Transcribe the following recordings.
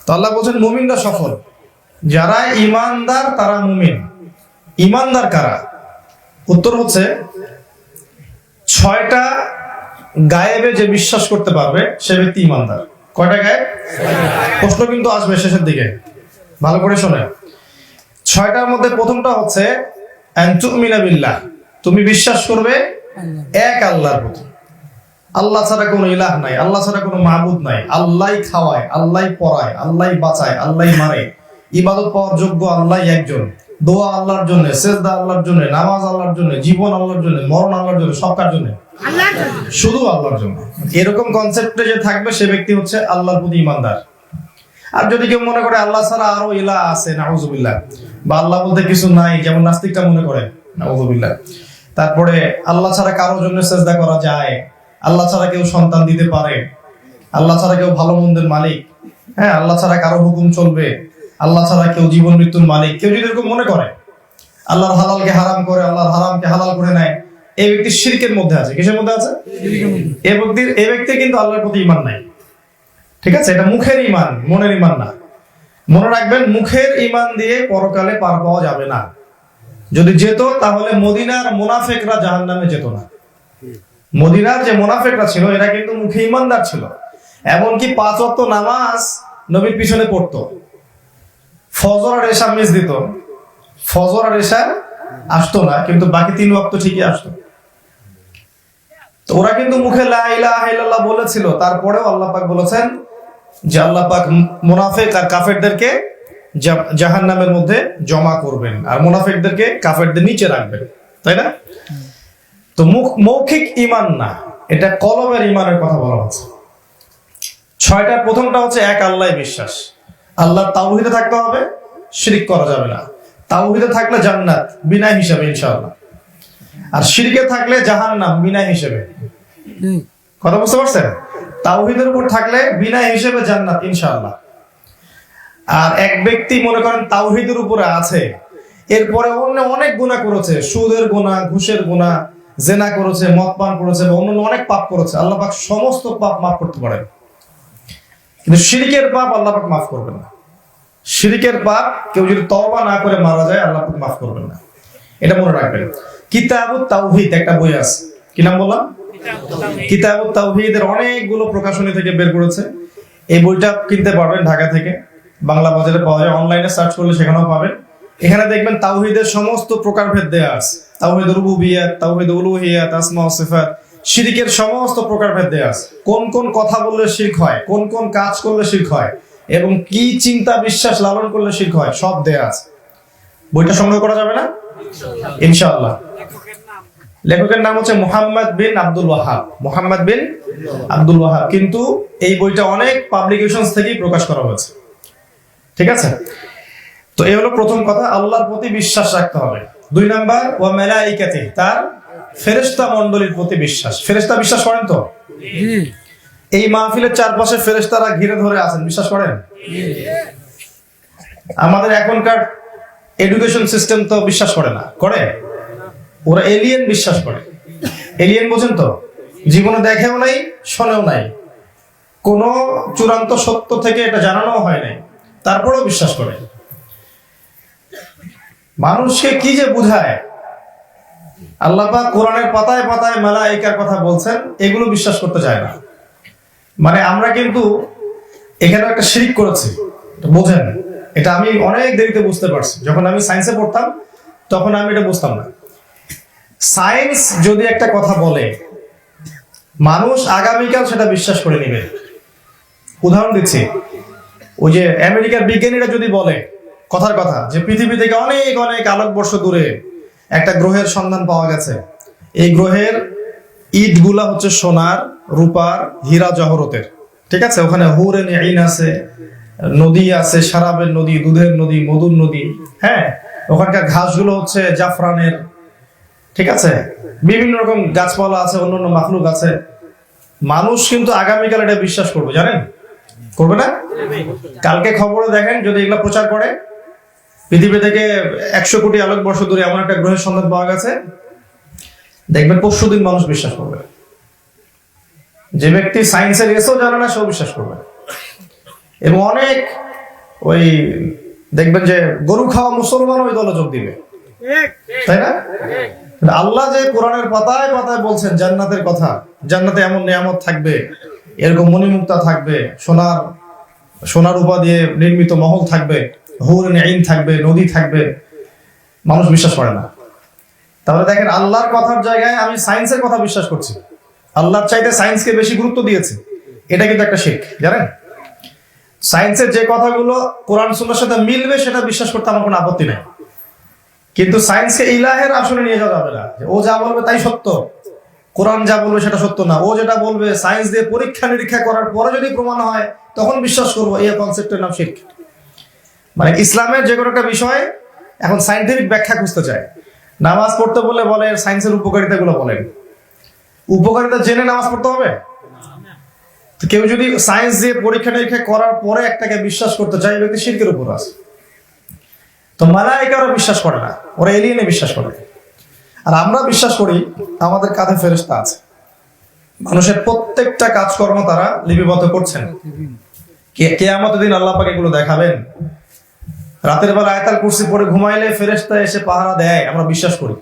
তো আল্লাহ বলছেন মুমিনরা সফল, যারা ইমানদার তারা মুমিন। ইমানদার কারা? উত্তর হচ্ছে 6টা গায়েবে যে বিশ্বাস করতে পারবে সে ব্যক্তি ইমানদার। কয়টা গায়েব? প্রশ্ন কিন্তু আসবে শেষের দিকে, ভালো করে শোনে। 6টার মধ্যে প্রথমটা হচ্ছে আন তুমিনা বিল্লাহ, তুমি বিশ্বাস করবে এক আল্লাহর প্রতি। আল্লাহ ছাড়া কোনো ইলাহ নাই, আল্লাহ ছাড়া কোনো মাহবুদ নাই। আল্লাহই খাওয়ায়, আল্লাহই পড়ায়, আল্লাহই বাঁচায়, আল্লাহই মারে। ইবাদত পাওয়ার যোগ্য আল্লাহ একজন। দোয়া আল্লাহর জন্য, সেজদা আল্লাহর জন্য, নামাজ আল্লাহর জন্য, জীবন আল্লাহর জন্য, মরণ আল্লাহর জন্য, সব কার জন্য? শুধু আল্লাহর জন্য। এরকম কনসেপ্টে যে থাকবে সে ব্যক্তি হচ্ছে আল্লাহর প্রতি ইমানদার। আর যদি কেউ মনে করে আল্লাহ ছাড়া আরো ইলাহ আছে, নাউযুবিল্লাহ, বা আল্লাহ বলতে কিছু নাই, যেমন নাস্তিকরা মনে করে, নাউযুবিল্লাহ। তারপরে আল্লাহ ছাড়া কারোর জন্য সেজদা করা যায়, আল্লাহ ছাড়া কেউ সন্তান দিতে পারে, আল্লাহ ছাড়া কেউ ভালো মন্দের মালিক, হ্যাঁ, আল্লাহ ছাড়া কারো হুকুম চলবে, আল্লাহ ছাড়া কেউ জীবন মৃত্যুর মালিক, কেউ যদি এরকম মনে করে, আল্লাহর হালালকে হারাম করে, আল্লাহর হারামকে হালাল করে নেয়, এই ব্যক্তি শিরকের মধ্যে আছে। কিসের মধ্যে আছে? এই ব্যক্তি কিন্তু আল্লাহর প্রতি ঈমান নাই। ঠিক আছে, এটা মুখের ঈমান, মনের ঈমান না। মনে রাখবেন, মুখের ঈমান দিয়ে পরকালে পার পাওয়া যাবে না। যদি যেত তাহলে মদিনার মুনাফিকরা জাহান্নামে যেত না। মদিনার যে মুনাফিকরা ছিল এরা কিন্তু মুখে ঈমানদার ছিল, এমনকি 5 ওয়াক্ত নামাজ নবীর পিছনে পড়তো। ফজর আর এশা মিস দিত, ফজর আর এশা আসতো না, কিন্তু বাকি 3 ওয়াক্ত ঠিকই আসতো। তো ওরা কিন্তু মুখে লা ইলাহা ইল্লাল্লাহ বলেছিল, তারপরেও আল্লাহ পাক বলেছেন যে আল্লাহ পাক মুনাফিক আর কাফেরদেরকে জাহান্নামের মধ্যে জমা করবেন, আর মুনাফিকদেরকে কাফেরদের নিচে রাখবেন, তাই না? তো মৌখিক ঈমান না, এটা কলবের ঈমানের কথা বলা হচ্ছে। 6টার প্রথমটা হচ্ছে এক আল্লাহ বিশ্বাস। আল্লাহর তাওহীদে থাকতে হবে, শিরক করা যাবে না। তাওহীদে থাকলে জান্নাত বিনা হিসাবে ইনশাআল্লাহ, আর শিরকে থাকলে জাহান্নাম বিনা হিসাবে। কথা বুঝতে পারছেন? তাওহীদের উপর থাকলে বিনা হিসাবে জান্নাত ইনশাআল্লাহ। আর এক ব্যক্তি মনে করেন তাওহীদের উপরে আছে, এরপরে অন্য অনেক গুনাহ করেছে, সুদের গুনাহ, ঘুষের গুনাহ, জেনা করেছে, মদ পান করেছে, বা অন্য অনেক পাপ করেছে, আল্লাহ পাক সমস্ত পাপ মাফ করতে পারেন, কিন্তু শিরকের পাপ আল্লাহ পাক মাফ করবেন না। শিরকের পাপ কেউ যদি তওবা না করে মারা যায়, আল্লাহ পাক মাফ করবেন না, এটা মনে রাখবেন। কিতাবুত তাওহীদ একটা বই আছে, কি নাম বললাম? কিতাবুত তাওহীদের অনেকগুলো প্রকাশনী থেকে বের করেছে। এই বইটা কিনতে পারবেন ঢাকা থেকে, বাংলা বাজারে পাওয়া যায়, অনলাইনে সার্চ করলে সেখানেও পাবেন। এখানে দেখবেন তাওহীদের সমস্ত প্রকারভেদ দেয়া আছে। তাওহীদ রুবুবিয়্যাত, তাওহীদ উলুহিয়্যাত, আসমা ও সিফাত, শিরকের সমস্ত প্রকারভেদ দেয়া আছে। কোন কোন কথা বললে শিরক হয়, কোন কোন কাজ করলে শিরক হয়, এবং কি চিন্তা বিশ্বাস লালন করলে শিরক হয়, সব দেয়া আছে। বইটা সংগ্রহ করা যাবে না ইনশাআল্লাহ। লেখকের নাম হচ্ছে মুহাম্মদ বিন আব্দুল ওয়াহাব, মুহাম্মদ বিন আব্দুল ওয়াহাব, কিন্তু এই বইটা অনেক পাবলিকেশনস থেকেই প্রকাশ করা হয়েছে। ঠিক আছে, তো এই হলো প্রথম কথা, আল্লাহর প্রতি বিশ্বাস রাখতে হবে। 2 নাম্বার, ওয়া মালাইকাতি, তার ফেরেশতা মণ্ডলীর প্রতি বিশ্বাস। ফেরেশতা বিশ্বাস করেন তো? এই মাহফিলের চারপাশে ফেরেশতারা ঘিরে ধরে আছেন, বিশ্বাস করেন? আমাদের এখনকার এডুকেশন সিস্টেম তো বিশ্বাস করে না, করে? ওরা এলিয়েন বিশ্বাস করে। এলিয়েন বোঝেন তো? জীবনে দেখেও নাই, শোনেও নাই, কোনো চূড়ান্ত সত্য থেকে এটা জানানো হয় নাই, তারপরেও বিশ্বাস করে। মানুষকে কি যে বুঝায়, আল্লাহ পাক কোরআনের পাতায় পাতায় মালায়েকার কথা বলছেন, এগুলো বিশ্বাস করতে চায় না। মানে আমরা কিন্তু এখানে একটা শিরক করেছি, বোঝেন? এটা আমি অনেক দেরিতে বুঝতে পারছি। যখন আমি সায়েন্সে পড়তাম তখন আমি এটা বুঝতাম না। সায়েন্স যদি একটা কথা বলে, মানুষ আগামীকাল সেটা বিশ্বাস করে নেবে। উদাহরণ দিচ্ছি, ওই যে আমেরিকার বিজ্ঞানীরা যদি বলে কথার কথা যে পৃথিবী থেকে অনেক অনেক আলোকবর্ষ দূরে একটা গ্রহের সন্ধান পাওয়া গেছে, এই গ্রহের ইটগুলা হচ্ছে সোনার, রূপার, হীরা জহরতের। ঠিক আছে, ওখানে হুরেন আইন আছে, নদী আছে, শারাবের নদী, দুধের নদী, মধুর নদী, হ্যাঁ, ওখানকার ঘাসগুলো হচ্ছে জাফরানের। ঠিক আছে, বিভিন্ন রকম গাছপালা আছে, অন্যান্য মাখলুক আছে। মানুষ কিন্তু আগামীকাল এটা বিশ্বাস করবে, জানেন? করবে না? কালকে খবরে দেখেন, যদি এগুলা প্রচার করে পৃথিবী থেকে 100 কোটি আলোকবর্ষ দূরে এমন একটা গ্রহের সন্ধান পাওয়া গেছে, দেখবেন পরশুদিন মানুষ বিশ্বাস করবে। যে ব্যক্তি সায়েন্সের এসেও জানে না সেও বিশ্বাস করবে। এবং অনেক ওই দেখবেন যে গরু খাওয়া মুসলমান ওই দলে যোগ দিবে, তাই না? আল্লাহ যে কোরআনের পাতায় পাতায় বলছেন জান্নাতের কথা, জান্নাতে এমন নিয়ামত থাকবে, এরকম মণিমুক্তা থাকবে, সোনার রূপা দিয়ে নির্মিত মহল থাকবে, হুরুন আইন থাকবে, নদী থাকবে, মানুষ বিশ্বাস করে না। তাহলে দেখেন আল্লাহর কথার জায়গায় আমি সায়েন্সের কথা বিশ্বাস করছি, আল্লাহর চাইতে সায়েন্সকে বেশি গুরুত্ব দিয়েছে, এটা কিন্তু একটা শিরক, জানেন? সায়েন্সের যে কথাগুলো কোরআন সুন্নাহর সাথে মিলবে সেটা বিশ্বাস করতে আমার কোনো আপত্তি নাই, কিন্তু সায়েন্সকে ইলাহের আসলে নিয়ে যাওয়া যাবে না। ও যা বলবে তাই সত্য, কোরআন যা বলবে সেটা সত্য না, ও যেটা বলবে সায়েন্স দিয়ে পরীক্ষা নিরীক্ষা করার পরে যদি প্রমাণ হয় তখন বিশ্বাস করবো, এই কনসেপ্টের নাম শিরক। মানে ইসলামের যে কোনো একটা বিষয় এখন সায়েন্টিফিক ব্যাখ্যা খুঁজতে চায়। নামাজ পড়তে বলে বলে সায়েন্সের উপকারিতা গুলো বলেন, উপকারিতা জেনে নামাজ পড়তে হবে? তো কেউ যদি সায়েন্স দিয়ে পরীক্ষা নিরীক্ষা করার পরে একটাকে বিশ্বাস করতে চায়, ব্যক্তি শিরকের উপর আছে। তো মালায়েকা ওরা বিশ্বাস করে না, ওরা এলিয়েনে বিশ্বাস করে। আর আমরা বিশ্বাস করি আমাদের কাঁধে ফেরেশতা আছে, মানুষের প্রত্যেকটা কাজকর্ম তারা লিপিবদ্ধ করছেন। কিয়ামতের দিন আল্লাহ পাক এগুলো দেখাবেন। রাতের বেলা আয়াতুল কুরসি পড়ে ঘুমাইলে ফেরেশতা এসে পাহারা দেয়, আমরা বিশ্বাস করি।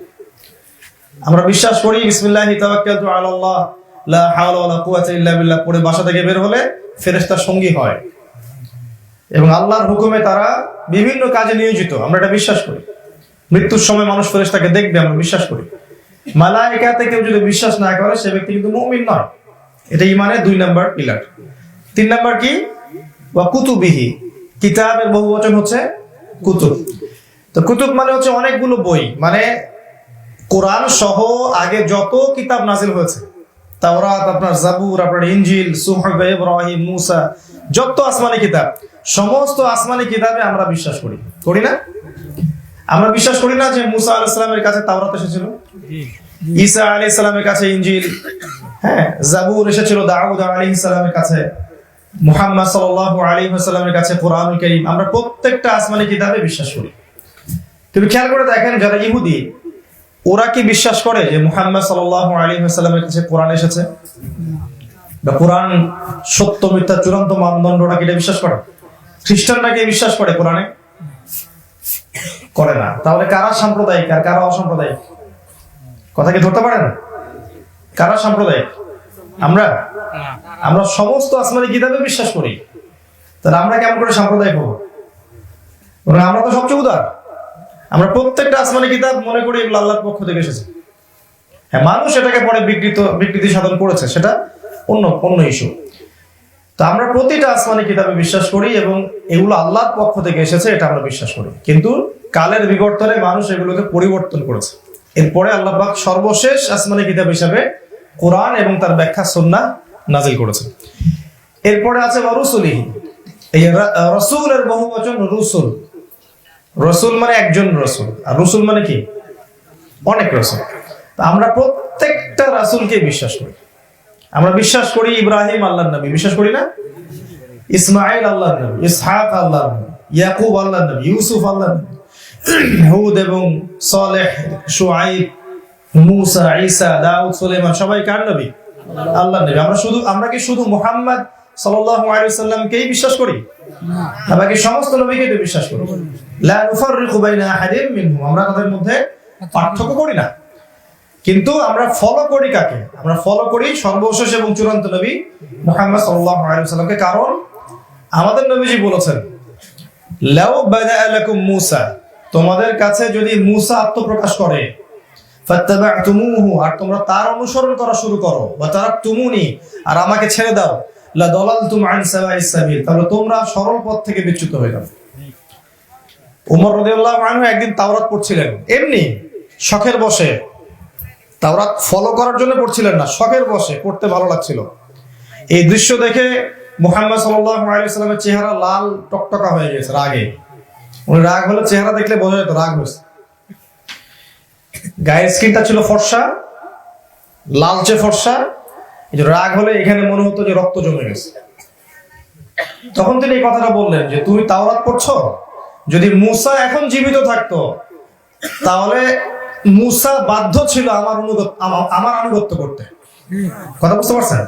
আমরা বিশ্বাস করি বিসমিল্লাহি তাওয়াক্কালতু আলাল্লাহ লা হাওলা ওয়ালা কুওয়াতা ইল্লা বিল্লাহ পড়ে বাসা থেকে বের হলে ফেরেশতার সঙ্গী হয় এবং আল্লাহর হুকুমে তারা বিভিন্ন কাজে নিয়োজিত, আমরা এটা বিশ্বাস করি। মৃত্যুর সময় মানুষ ফেরেশতাকে দেখবে, আমরা বিশ্বাস করি। মালায়েকাতে কেউ যদি বিশ্বাস না করে সে ব্যক্তি কিন্তু মুমিন নয়। এটা ঈমানের 2 নাম্বার পিলার। 3 নাম্বার কি? ওয়া কুতুবিহি, কিতাবের বহুবচন হচ্ছে কুতুব। তো কুতুব মানে হচ্ছে অনেকগুলো বই, মানে কোরআন সহ আগে যত কিতাব নাজিল হয়েছে, তাওরাত, আপনার জাবুর, আপনার ইনজিল, সুহফ ইব্রাহিম, মুসা, যত আসমানি কিতাব, সমস্ত আসমানি কিতাবে আমরা বিশ্বাস করি, করি না? আমরা বিশ্বাস করি না যে মুসা আলাইহিস সালামের কাছে তাওরাত এসেছিল, ঈসা আলাইহিস সালামের কাছে ইনজিল, হ্যাঁ, জাবুর এসেছিল দাউদ আলাইহিস সালামের কাছে, মুহাম্মদ সাল্লাল্লাহু আলাইহি ওয়াসাল্লামের কাছে কোরআনুল কারীম, আমরা প্রত্যেকটা আসমানি কিতাবে বিশ্বাস করি। তুমি খেয়াল করে দেখেন যারা ইহুদি, ওরা কি বিশ্বাস করে যে মুহাম্মদ সাল্লাল্লাহু আলাইহি ওয়াসাল্লামের কাছে কোরআন এসেছে? বা কোরআন সত্য মিথ্যা চূড়ান্ত মানদণ্ডটা কি এটা বিশ্বাস করে? খ্রিস্টানরা কি বিশ্বাস করে কোরআনে? করে না। তাহলে কারা সাম্প্রদায়িক আর কারা অসাম্প্রদায়িক? কথা কি ধরতে পারেন? কারা সাম্প্রদায়িক? আমরা সমস্ত আসমানি কিতাবে বিশ্বাস করি, তাহলে আমরা কেমন করে সাম্প্রদায়িক হবো? আমরা তো সবচেয়ে উদার, আমরা প্রত্যেকটা আসমানি কিতাব মনে করি এগুলো আল্লাহর পক্ষ থেকে এসেছে। হ্যাঁ, মানুষ এটাকে পরে বিকৃতি সাধন করেছে, সেটা অন্য ইস্যু। তো আমরা প্রতিটা আসমানি কিতাবে বিশ্বাস করি এবং এগুলো আল্লাহর পক্ষ থেকে এসেছে, এটা আমরা বিশ্বাস করি। কিন্তু কালের বিবর্তনে মানুষ এগুলোকে পরিবর্তন করেছে। এরপরে আল্লাহ পাক সর্বশেষ আসমানি কিতাব হিসাবে কোরআন এবং তার ব্যাখ্যা সুন্নাহ নাজিল করেছেন। এরপরে আছে রাসূলিহি, এই রাসূলের বহুবচন রসুল। রসুল মানে একজন রসুল, আর রসুল মানে কি? অনেক রসুল। আমরা প্রত্যেকটা রাসূলকে বিশ্বাস করি। আমরা বিশ্বাস করি ইব্রাহিম আল্লাহর নবী, বিশ্বাস করি না? ইসমাঈল আল্লাহর নবী, ইসহাক আল্লাহর নবী, ইয়াকুব আল্লাহর নবী, ইউসুফ আল্লাহর নবী, হুদ এবং সালেহ, শুআইব, মুসা, ঈসা, দাউদ, সুলাইমান, সবাই কার নবী? আল্লাহর নবী। আমরা কি শুধু মুহাম্মদ সাল্লাল্লাহু আলাইহি ওয়াসাল্লামকেই বিশ্বাস করি? না, আমরা কি সমস্ত নবীকে বিশ্বাস করি? লা নুফাররিকু বাইনা আহাদিন মিনহুম, আমরা তাদের মধ্যে পার্থক্য করি না। কিন্তু আমরা ফলো করি কাকে? আমরা ফলো করি সর্বশেষ এবং চূড়ান্ত নবী মুহাম্মদ সাল্লাল্লাহু আলাইহি ওয়াসাল্লামকে। কারণ আমাদের নবীজি বলেছেন, লাউ বাদাআ লাকুম মূসা, তোমাদের কাছে যদি মূসা আত্মপ্রকাশ করে, ফাত্তাবা'তুমুহু, আর তোমরা তার অনুসরণ করা শুরু করো, ওয়া তারাকতুমুনি, আর আমাকে ছেড়ে দাও, লা দালালতুম আন সাওয়াইস সাবিল, তাহলে তোমরা সরল পথ থেকে বিচ্যুত হয়ে যাবে। ওমর রাদিয়াল্লাহু আনহু একদিন তাওরাত পড়ছিলেন, এমনি শখের বসে, তাওরাত ফলো করার জন্য পড়ছিলেন না, শখের বসে পড়তে ভালো লাগছিল। এই দৃশ্য দেখে মুহাম্মদ সাল্লাল্লাহু আলাইহি ওয়াসাল্লামের চেহারা লাল টকটকা হয়ে গেছে রাগে। উনি রাগ হলে চেহারা দেখলে বোঝা যেত রাগ হয়েছে। গায়ের স্কিনটা ছিল ফর্সা, লালচে ফর্সা, এই যে রাগ হলে এখানে মনে হতো যে রক্ত জমে গেছে। তখন তিনি এই কথাটা বললেন যে তুমি তাওরাত পড়ছো, যদি মূসা এখন জীবিত থাকতো তাহলে মূসা বাধ্য ছিল আমার আনুগত্য করতে। কথা বুঝতে পারছেন?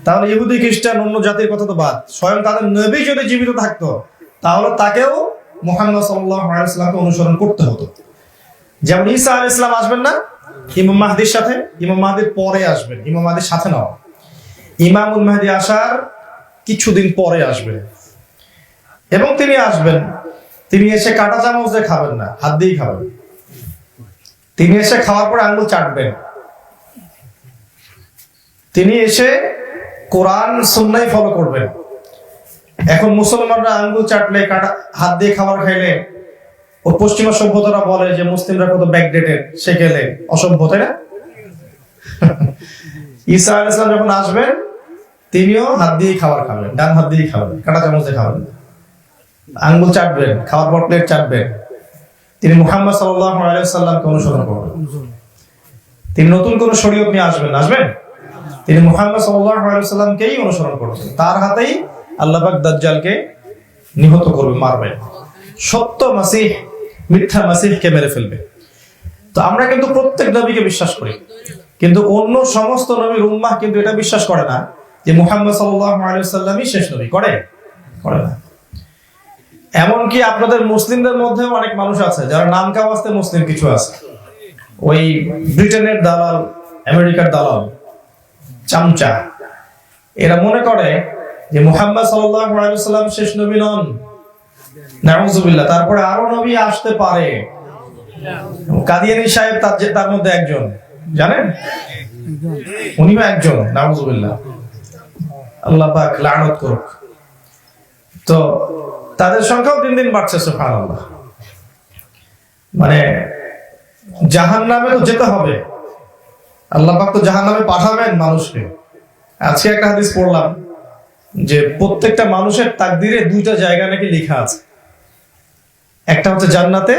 তাহলে ইহুদি খ্রিস্টান অন্য জাতির কথা তো বাদ, স্বয়ং তাদের নবী যদি জীবিত থাকতো তাহলে তাকেও মুহাম্মদ সাল্লাল্লাহু আলাইহি ওয়াসাল্লামকে অনুসরণ করতে হতো। যেমন ঈসা আলাইহিস সালাম আসবেন না ইমাম মাহদির সাথে, ইমাম মাহদির পরে আসবেন, ইমাম মাহদির সাথে নাও। ইমামুল মাহদি আসার কিছুদিন পরে আসবেন এবং তিনি আসবেন, তিনি এসে কাঁটা চামচ দিয়ে খাবেন না, হাত দিয়েই খাবেন। তিনি এসে খাওয়ার পরে আঙ্গুল চাটবেন। তিনি এসে কোরআন সুন্নাহ ফলো করবেন। এখন মুসলমানরা আঙ্গুল চাটলে, কাঁটা হাত দিয়ে খাবার খাইলে, ও পশ্চিমা সভ্যতারা বলে যে মুসলিমরা কত ব্যাকডেটেড, সে গেলে অসভ্য, তাই না? ঈসা আলাইহিস সালাম যখন আসবেন তিনিও হাত দিয়ে খাবার খাবেন, ডান হাত দিয়ে খাবেন, কাঁটা চামচ দিয়ে খাবেন, আঙ্গুল চাটবেন, খাওয়ার পর প্লেট চাটবেন। তিনি মুহাম্মদ সাল্লাল্লাহু আলাইহি ওয়াসাল্লামকে অনুসরণ করবেন। তিনি নতুন কোন শরীয়ত নিয়ে আসবেন? তিনি মুহাম্মদ সাল্লাল্লাহু আলাইহি ওয়াসাল্লামকেই অনুসরণ করবেন। তার হাতেই আল্লাহ পাক দাজ্জালকে নিহত করবে, মারবে। সত্য মাসিহ মিথ্যা মাসিহকে মেরে ফেলবে। তো আমরা কিন্তু প্রত্যেক নবীকে বিশ্বাস করি, কিন্তু অন্য সমস্ত নবীর উম্মাহ কিন্তু এটা বিশ্বাস করে না যে মুহাম্মদ সাল্লাল্লাহু আলাইহি ওয়াসাল্লামই শেষ নবী। করে না। এমনকি আপনাদের মুসলিমদের মধ্যে অনেক মানুষ আছে যারা নাম কাওয়াজতে মুসলিম কিছু আছে, ওই ব্রিটেনের দালাল, আমেরিকার দালাল, চামচা, এরা মনে করে যে মুহাম্মদ সাল্লাল্লাহু আলাইহি ওয়াসাল্লাম শেষ নবী নন, নাউযুবিল্লাহ, তারপরে আরো নবী আসতে পারে। কাদিয়ানী সাহেব তার মধ্যে একজন, জানেন? উনিও একজন, নাউযুবিল্লাহ, আল্লাহ পাক লানত করুক। তো তাদের সংখ্যাও দিন দিন বাড়ছে, সুবহানাল্লাহ। মানে জাহান্নামে তো যেতে হবে, আল্লাহ পাক তো জাহান্নামে পাঠাবেন মানুষকে। আজকে একটা হাদিস পড়লাম যে প্রত্যেকটা মানুষের তাকদিরে দুইটা জায়গা নাকি লেখা আছে, একটা হচ্ছে জান্নাতে,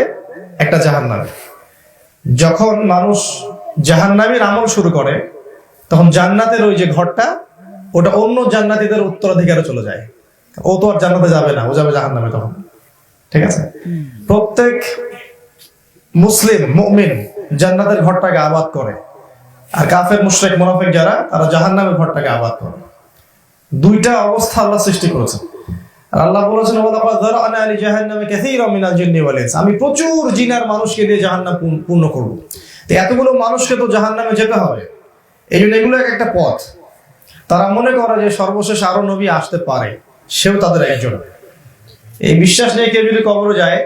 একটা জাহান্নামে। যখন মানুষ জাহান্নামের আমল শুরু করে তখন জান্নাতের ওই যে ঘরটা, ওটা অন্য জান্নাতীদের উত্তরাধিকারে চলে যায়। ও তো আর জান্নাতে যাবে না, ও যাবে জাহান্নামে তখন। ঠিক আছে? প্রত্যেক মুসলিম মুমিন জান্নাতের ঘরটাকে আবাদ করে, আর কাফের মুশরিক মুনাফিক যারা, তারা জাহান্নামের ঘরটাকে আবাদ করে। দুইটা অবস্থা আল্লাহ সৃষ্টি করেছেন। আর আল্লাহ বলেছেন ওয়ালাকাদ যারানা লি জাহান্নামে কাসীরাম মিনাল জিন্নি ওয়াল ইনস, আমি প্রচুর জিন আর মানুষকে দিয়ে জাহান্নাম পূর্ণ করব। তো এতগুলো মানুষকে তো জাহান্নামে যেতে হবে, এইজন্য এগুলো একটা পথ। তারা মনে করে যে সর্বশেষ আরো নবী আসতে পারে, সেও তাদের একজন। এই বিশ্বাস নিয়ে কেউ যদি কবরে যায়,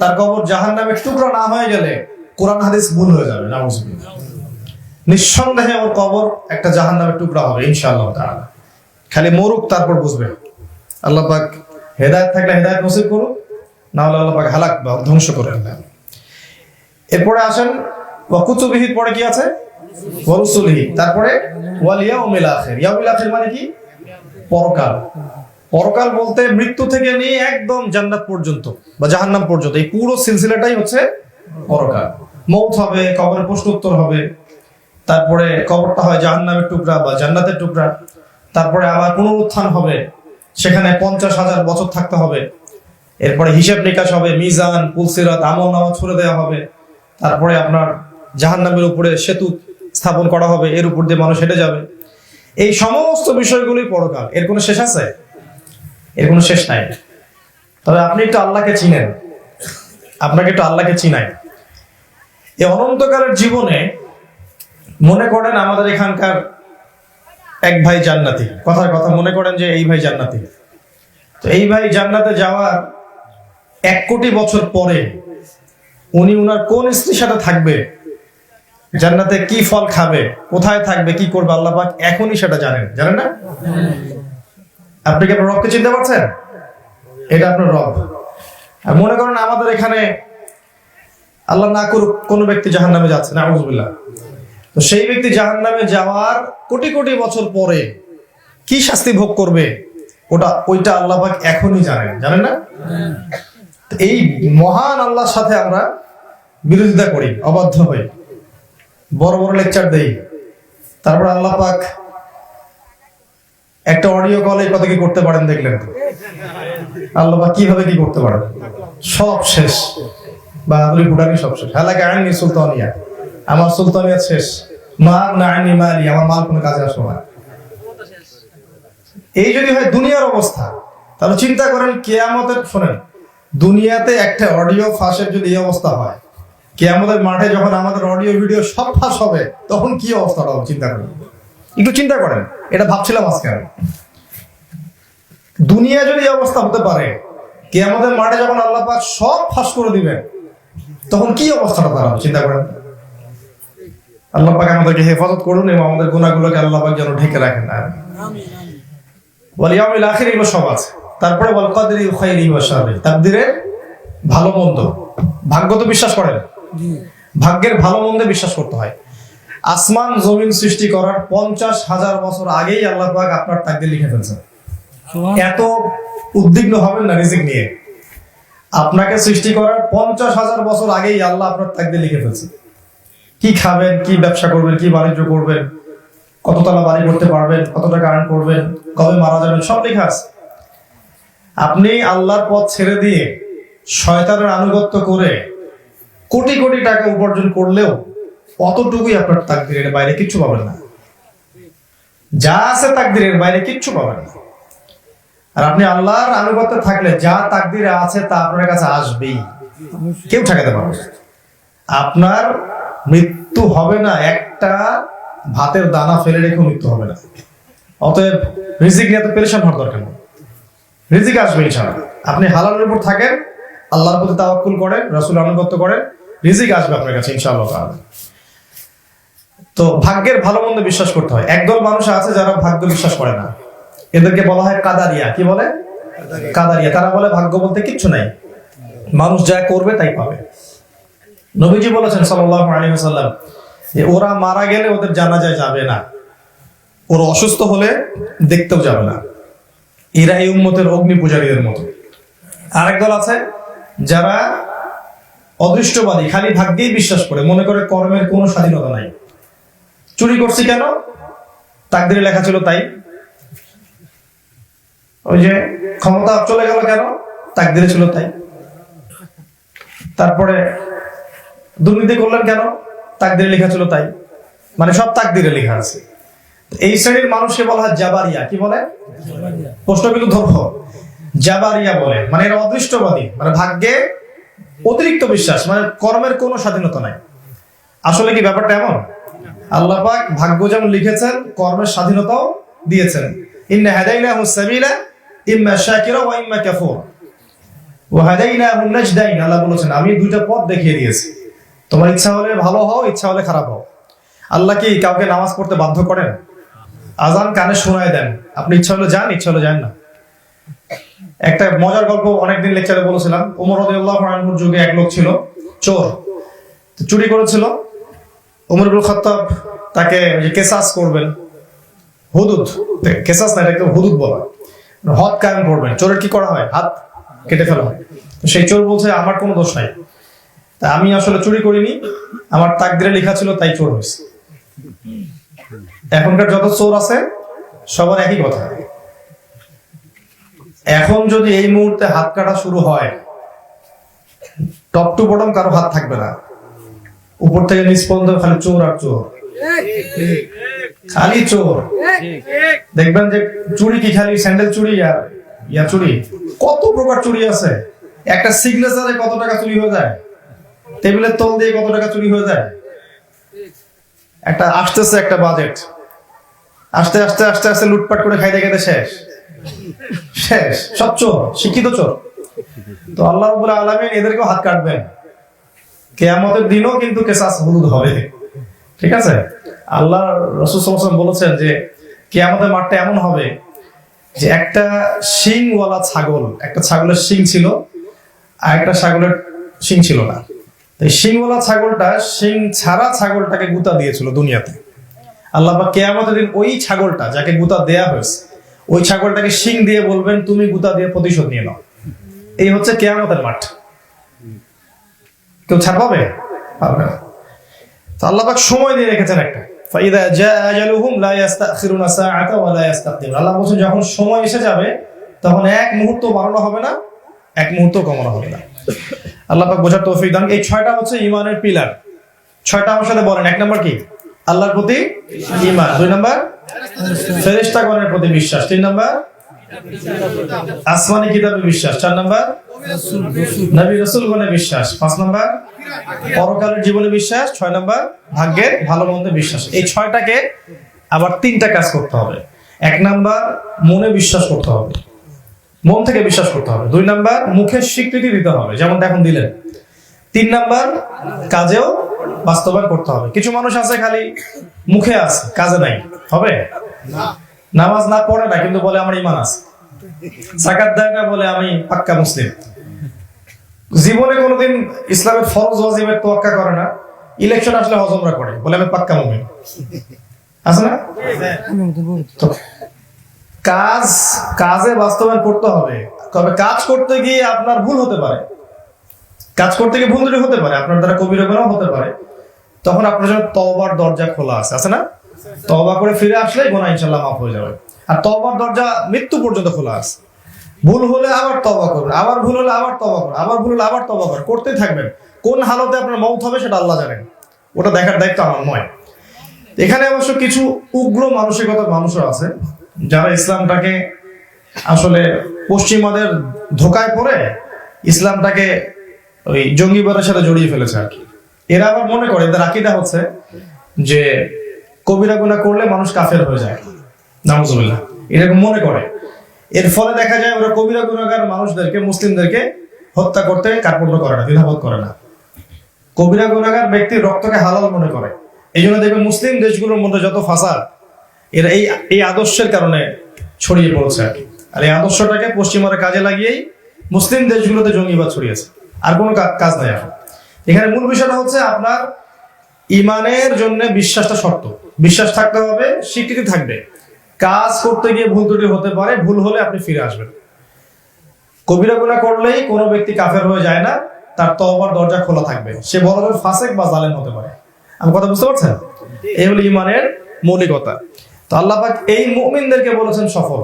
তার কবর জাহান্নামের টুকরা না হয়ে গেলে কোরআন হাদিস ভুল হয়ে যাবে, নাউযুবিল্লাহ। নিঃসন্দেহে ওর কবর একটা জাহান্নামের টুকরা হবে ইনশাআল্লাহ তাআলা। খালি মরুক, তারপর বুঝবে। আল্লাহ পাক হেদায়েত থাকলে হেদায়েত নসিব করুক, না হলে আল্লাহ পাক হালাক বা ধ্বংস করে দেন। এরপরে আসেন ওয়া কুতুবিহি, পরে কি আছে? ওয়া রুসুলিহি, তারপরে ওয়াল ইয়াউমিল আখির। ইয়াউমিল আখির মানে কি? পরকাল। পরকাল বলতে মৃত্যু থেকে নিয়ে একদম জান্নাত পর্যন্ত বা জাহান্নাম পর্যন্ত, এই পুরো সিলসিলাটাই হচ্ছে পরকাল। মৌত হবে, কবরের প্রশ্ন উত্তর হবে, তারপরে কবরটা হয় জাহান্নামের টুকরা বা জান্নাতের টুকরা, তারপরে আবার পুনরুত্থান হবে, সেখানে 50,000 বছর থাকতে হবে। এরপরে হিসাব নিকাশ হবে, মিজান, পুলসিরাত, আমল নামা ছুড়ে দেওয়া হবে। তারপরে আপনার জাহান্নামের উপরে সেতু স্থাপন করা হবে, এর উপর দিয়ে মানুষ হেঁটে যাবে। এই সমস্ত বিষয়গুলোই পরকাল। এর কোনো শেষ আছে? এর কোনো শেষ নাই। তবে আপনি একটু আল্লাহকে চিনেন, আপনাকে একটু আল্লাহকে চিনাই। এই অনন্তকালের জীবনে মনে করেন আমাদের এখানকার এক ভাই জান্নাতি, কথার কথা মনে করেন যে এই ভাই জান্নাতি। তো এই ভাই জান্নাতে যাওয়ার 1 কোটি বছর পরে উনি উনার কোন স্ত্রীর সাথে থাকবে, জান্নাতে কি ফল খাবে, কোথায় থাকবে, কি করবে, আল্লাহ পাক এখনই সেটা জানেন না? আপনি কি আপনার রবকে চিনতে পারছেন? এটা আপনার রব। আর মনে করেন আমাদের এখানে আল্লাহ না করুক কোন ব্যক্তি জাহান্নামে যাচ্ছে, নাউযুবিল্লাহ। তো সেই ব্যক্তি জাহান্নামে যাওয়ার কোটি কোটি বছর পরে কি শাস্তি ভোগ করবে, ওইটা আল্লাহ পাক এখনই জানেন না? এই মহান আল্লাহর সাথে আমরা বিরোধিতা করি, অবাধ্য হই, বড় বড় লেকচার দেই, তারপর আল্লাহ পাক একটা অডিও কলে কত কি করতে পারেন দেখলেন তো? আল্লাহ পাক কিভাবে কি করতে পারেন, সব শেষ। বাহাদুরি ফুটানি সব শেষ। হালাকা আইনি সুলতানিয়া, আমার সুলতানিয়াত শেষ। মা না আইনি মালি, আমার মাল কোনো কাজে আসবে না। এই যদি হয় দুনিয়ার অবস্থা, তাহলে চিন্তা করেন কিয়ামতের, শোনেন, দুনিয়াতে একটা অডিও ফাঁসের যদি এই অবস্থা হয়, কিয়ামতের মাঠে যখন আমাদের অডিও ভিডিও সব ফাঁস হবে তখন কি অবস্থাটা হবে চিন্তা করেন, একটু চিন্তা করেন। এটা ভাবছিলাম আজকে আমি, দুনিয়া যদি এই অবস্থা হতে পারে, কিয়ামতের মাঠে যখন আল্লাহ পাক সব ফাঁস করে দিবেন তখন কি অবস্থাটা দাঁড়াবে চিন্তা করেন। আল্লাহ পাক আমাদেরকে হেফাজত করুন এবং আমাদের গুনাহগুলোকে আল্লাহ পাক যেন ঢেকে রাখেন। ওয়াল ইয়াউমিল আখির, এগুলো সব আছে। তারপরে ওয়াল কদরি খাইরিহি ওয়া শাররিহি, তাকদীরের ভালো মন্দ, ভাগ্য তো বিশ্বাস করেন, ভাগ্যের ভালো মন্দে বিশ্বাস করতে হয়। আসমান জমিন সৃষ্টি করার 50,000 বছর আগেই আল্লাহ পাক আপনার তাকদীর লিখে ফেলছেন। এত উদ্বিগ্ন হবেন না রিজিক নিয়ে, আপনাকে সৃষ্টি করার 50,000 বছর আগেই আল্লাহ আপনার তাকদীর লিখে ফেলছেন। কি খাবেন, কি ব্যবসা করবেন, কি বাণিজ্য করবেন, কততলা বাড়ি করতে পারবেন, কত টাকা আর্ন করবেন, কবে মারা যাবেন, সব লেখা আছে। আপনি আল্লাহর পথ ছেড়ে দিয়ে শয়তানের আনুগত্য করে কোটি কোটি টাকা উপার্জন করলেও অতটুকুই আপনার তাকদীরের বাইরে কিচ্ছু পাবেন না। যা আছে তাকদীরের বাইরে কিচ্ছু পাবেন না। আর আপনি আল্লাহর আনুগত্যে থাকলে যা তাকদীরে আছে তা আপনার কাছে আসবেই, কেউ ঠেকাতে পারবে না। আপনার মৃত্যু হবে না, একটা ভাতের দানা ফেলে রেখে মৃত্যু হবে না। অতএব রিজিক নিয়ে তো পেরেশান হওয়ার দরকার নেই, রিজিক আসবে ইনশাআল্লাহ। আপনি হালালের উপর থাকেন, আল্লাহর প্রতি তাওয়াক্কুল করেন, রাসূলের আনুগত্য করেন, রিজিক আসবে আপনার কাছে ইনশাআল্লাহ তাআলা। তো ভাগ্যের ভালো মন্দ বিশ্বাস করতে হয়। একদল মানুষ আছে যারা ভাগ্য বিশ্বাস করে না, এদেরকে বলা হয় কাদারিয়া। কি বলে? কাদারিয়া। তারা বলে ভাগ্য বলতে কিচ্ছু নাই, মানুষ যা করবে তাই পাবে। নবীজি বলেছেন সাল্লাল্লাহু আলাইহি ওয়াসাল্লাম যে ওরা মারা গেলে ওদের জানাজায় যাবে না, ওরা অসুস্থ হলে দেখতেও যাবে না। এরা এই উম্মতের অগ্নি পূজারীদের মতো। আরেক দল আছে যারা অদৃষ্টবাদী, খালি ভাগ্যেই বিশ্বাস করে, মনে করে কর্মের কোনো স্বাধীনতা নাই। চুরি করছি কেন? তাকদীরে লেখা ছিল তাই। ওই যে ক্ষমতা চলে গেল কেন? তাকদীরে ছিল তাই। তারপরে দুর্নীতি করলেন কেন? তাকদীরে লেখা ছিল তাই। মানে সব তাকদীরে লেখা আছে। এই শ্রেণীর মানুষকে বলা হয় জাবারিয়া। কি বলে? প্রশ্ন কিন্তু ধরো, জাবারিয়া বলে, মানে এরা অদৃষ্টবাদী, মানে ভাগ্যে অতিরিক্ত বিশ্বাস, মানে কর্মের কোনো স্বাধীনতা নাই। আসলে কি ব্যাপারটা এমন? আল্লাহ পাক ভাগ্য যেমন লিখেছেন, কর্মের স্বাধীনতাও দিয়েছেন। ইন্না হাদাইনাহুস সাবিলা ইম্মা শাকিরা ওয়া ইম্মা কাফুরা ওয়া হাদাইনাহুন নাজদাইন। আল্লাহ বলেছেন আমি দুইটা পথ দেখিয়ে দিয়েছি, তোমার ইচ্ছা হলে ভালো হও, ইচ্ছা হলে খারাপ হও। আল্লাহ কি কাউকে নামাজ পড়তে বাধ্য করেন? আজান কানে শোনায় দেন, আপনি ইচ্ছা হলে যান, ইচ্ছা হলে যান না। একটা মজার গল্প অনেকদিন লেকচারে বলেছিলাম। ওমর রাদিয়াল্লাহু আনহুর যুগে এক লোক ছিল, চোর, চুরি করেছিল। ওমর ইবনে খাত্তাব তাকে কেসাস করবেন, হুদুদ, কেসাস না, এটাকে হুদুদ বলা, হদ কায়েম করবেন। চোরের কি করা হয়? হাত কেটে ফেলা হয়। সেই চোর বলছে আমার কোনো দোষ নাই, তা আমি আসলে চুরি করিনি, আমার তাকদীরে লেখা ছিল তাই চোর হয়েছে। এখনকার যত চোর আছে সবার একই কথা। এখন যদি এই মুহূর্তে হাত কাটা শুরু হয়, টপ টু বটম কারো হাত থাকবে না, উপর থেকে নিচ পর্যন্ত খালি চোর আর চোর, খালি চোর। দেখবেন যে চুরি কি খালি স্যান্ডেল চুরি আর ইয়া চুরি, কত প্রকার চুরি আছে। একটা সিগনেচারে কত টাকা চুরি হয়ে যায়, টেবিলের তল দিয়ে কত টাকা চুরি হয়ে যায়। একটা আসতেছে একটা বাজেট, আস্তে আস্তে আস্তে আস্তে লুটপাট করে খাইতে খাইতে শেষ শেষ, সব চোর, শিক্ষিত চোর। তো আল্লাহ রাব্বুল আলামিন এদেরকেও হাত কাটবেন, কিয়ামতের দিনও কিন্তু কেসাস হুদুদ হবে। ঠিক আছে? আল্লাহ রাসূল সাল্লাল্লাহু আলাইহি ওয়াসাল্লাম বলেছেন যে কিয়ামতের মাঠটা এমন হবে যে একটা শিংওয়ালা ছাগল, একটা ছাগলের শিং ছিল আর একটা ছাগলের শিং ছিল না। এই শিংওয়ালা ছাগলটা শিং ছাড়া ছাগলটাকে গুতা দিয়েছিল দুনিয়াতে। আল্লাহ পাক কিয়ামতের দিন ওই ছাগলটা যাকে গুতা দেয়া হয়েছে, ওই ছাগলটাকে শিং দিয়ে বলবেন তুমি গুতা দিয়ে প্রতিশোধ নিয়ে নাও। এই হচ্ছে কিয়ামতের মাঠ। কেউ ছাড় পাবে? পাবে না। তো আল্লাহ পাক সময় দিয়ে রেখেছেন একটা, ফাইদা জা আজালুহুম লা ইস্তাখিরুনা সাআতা ওয়া লা ইস্তাকদিমুন। আল্লাহ বলেন যখন সময় এসে যাবে তখন এক মুহূর্ত বাড়ানো হবে না, এক মুহূর্ত কমানো হবে না। আল্লাহ পাক বোঝার তৌফিক দান। এই 6টা হচ্ছে ঈমানের পিলার। 6টা আমার সাথে বলেন। 1 নাম্বার কি? আল্লাহর প্রতি ঈমান। 2 নাম্বার ফেরেশতাগণের প্রতি বিশ্বাস। 3 নাম্বার আসমানি কিতাবে বিশ্বাস। 4 নাম্বার নবী রাসূলগণে বিশ্বাস। 5 নাম্বার পরকালের জীবনে বিশ্বাস। 6 নাম্বার ভাগ্যের ভালো মন্দে বিশ্বাস। এই 6টাকে আবার 3টা কাজ করতে হবে। 1 নাম্বার মনে বিশ্বাস করতে হবে, মন থেকে বিশ্বাস করতে হবে। 2 নাম্বার মুখে স্বীকৃতি দিতে হবে, যেমন এখন দিলেন। 3 নাম্বার কাজেও বাস্তবায়ন করতে হবে। কিছু মানুষ আছে খালি মুখে আছে, কাজে নাই, হবে না। নামাজ না পড়ে না কিন্তু বলে আমার ঈমান আছে, যাকাত দেয় না বলে আমি পাক্কা মুসলিম, জীবনে কোনোদিন ইসলামের ফরজ ওয়াজিবের তোয়াক্কা করে না, ইলেকশন আসলে হজমরা করে বলে আমি পাক্কা মুমিন, আছে না? তো কাজে বাস্তবায়ন করতে হবে। তবে কাজ করতে গিয়ে আপনার ভুল হতে পারে, কাজ করতে গিয়ে ভুল ত্রুটি হতে পারে, আপনার দ্বারা কবিরা গুনাহ হতে পারে। তখন আপনার জন্য তওবার দরজা খোলা আছে না? তওবা করে ফিরে আসলে গুনাহ ইনশাআল্লাহ মাফ হয়ে যাবে। আর তওবার দরজা মৃত্যু পর্যন্ত খোলা আছে। ভুল হলে আবার তওবা করবেন, আবার ভুল হলে আবার তওবা করবেন, আবার ভুল হলে আবার তওবা করবেন, করতেই থাকবেন। কোন হালতে আপনার মওত হবে সেটা আল্লাহ জানেন, ওটা দেখার দায়িত্ব আমার নয়। এখানে অবশ্য কিছু উগ্র মানসিকতার মানুষও আছে যারা ইসলামটাকে আসলে পশ্চিমাদের ধোকায় পড়ে ইসলামটাকে ওই জঙ্গিবাদের সাথে জড়িয়ে ফেলেছে আর কি। এরা আবার মনে করে, এদের আকীদা হচ্ছে যে কবিরা গুনাহ করলে মানুষ কাফের হয়ে যায়, নাউজুবিল্লাহ, এরকম মনে করে। এর ফলে দেখা যায় ওরা কবিরা গুনাহগার মানুষদেরকে, মুসলিমদেরকে হত্যা করতে কার্পণ্য করে না, দ্বিধাবোধ করে না। কবিরা গুনাহগার ব্যক্তির রক্তকে হালাল মনে করে। এই জন্য দেখবেন মুসলিম দেশগুলোর মধ্যে যত ফাসাদ, এরা এই আদর্শের কারণে ছড়িয়ে পড়ছে আর কি। আর এই আদর্শটাকে পশ্চিমারা কাজে লাগিয়েই মুসলিম দেশগুলোতে জঙ্গিবাদ ছড়িয়েছে, আর কোনো কাজ নাই এখন। এখানে মূল বিষয়টা হচ্ছে আপনার ইমানের জন্য বিশ্বাসটা শর্ত, বিশ্বাস থাকতে হবে, স্বীকৃতি থাকবে। কাজ করতে গিয়ে ভুল ত্রুটি হতে পারে, ভুল হলে আপনি ফিরে আসবেন। কবিরা গুনাহ করলেই কোনো ব্যক্তি কাফের হয়ে যায় না, তার তওবার দরজা খোলা থাকবে। সে বড়জোর ফাসেক বা জালেম হতে পারে। আমি কথা বুঝতে পারছেন? এই হলো ইমানের মৌলিকতা। তো আল্লাহ পাক এই মুমিনদেরকে বলেছেন সফল।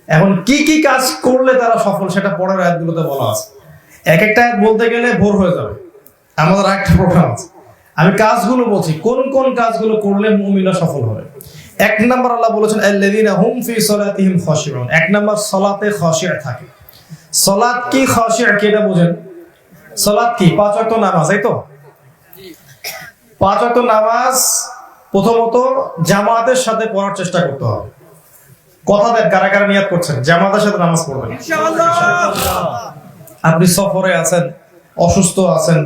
এখন কি কি কাজ করলে তারা সফল সেটা পরের আয়াতগুলোতে বলা আছে। এক একটা আয়াত বলতে গেলে ভোর হয়ে যাবে, আমাদের একটা প্রোগ্রাম আছে। আমি কাজগুলো বলছি, কোন কোন কাজগুলো করলে মুমিনরা সফল হবে। 1 নাম্বার আল্লাহ বলেছেন আল্লাযীনা হুম ফি সালাতিহিম খাশিউন। 1 নাম্বার সালাতে খাশিয়া থাকে। সালাত কি, খাশিয়া কি এটা বুঝেন? সালাত কি? 5 ওয়াক্ত নামাজ, এই তো 5 ওয়াক্ত নামাজ প্রথমত জামাতের সাথে পড়ার চেষ্টা করতে হবে। কথা দেন কারা কারা নিয়াত করছেন জামাতের সাথে নামাজ পড়বেন ইনশাআল্লাহ। আপনি সফরে আছেন, অসুস্থ আছেন,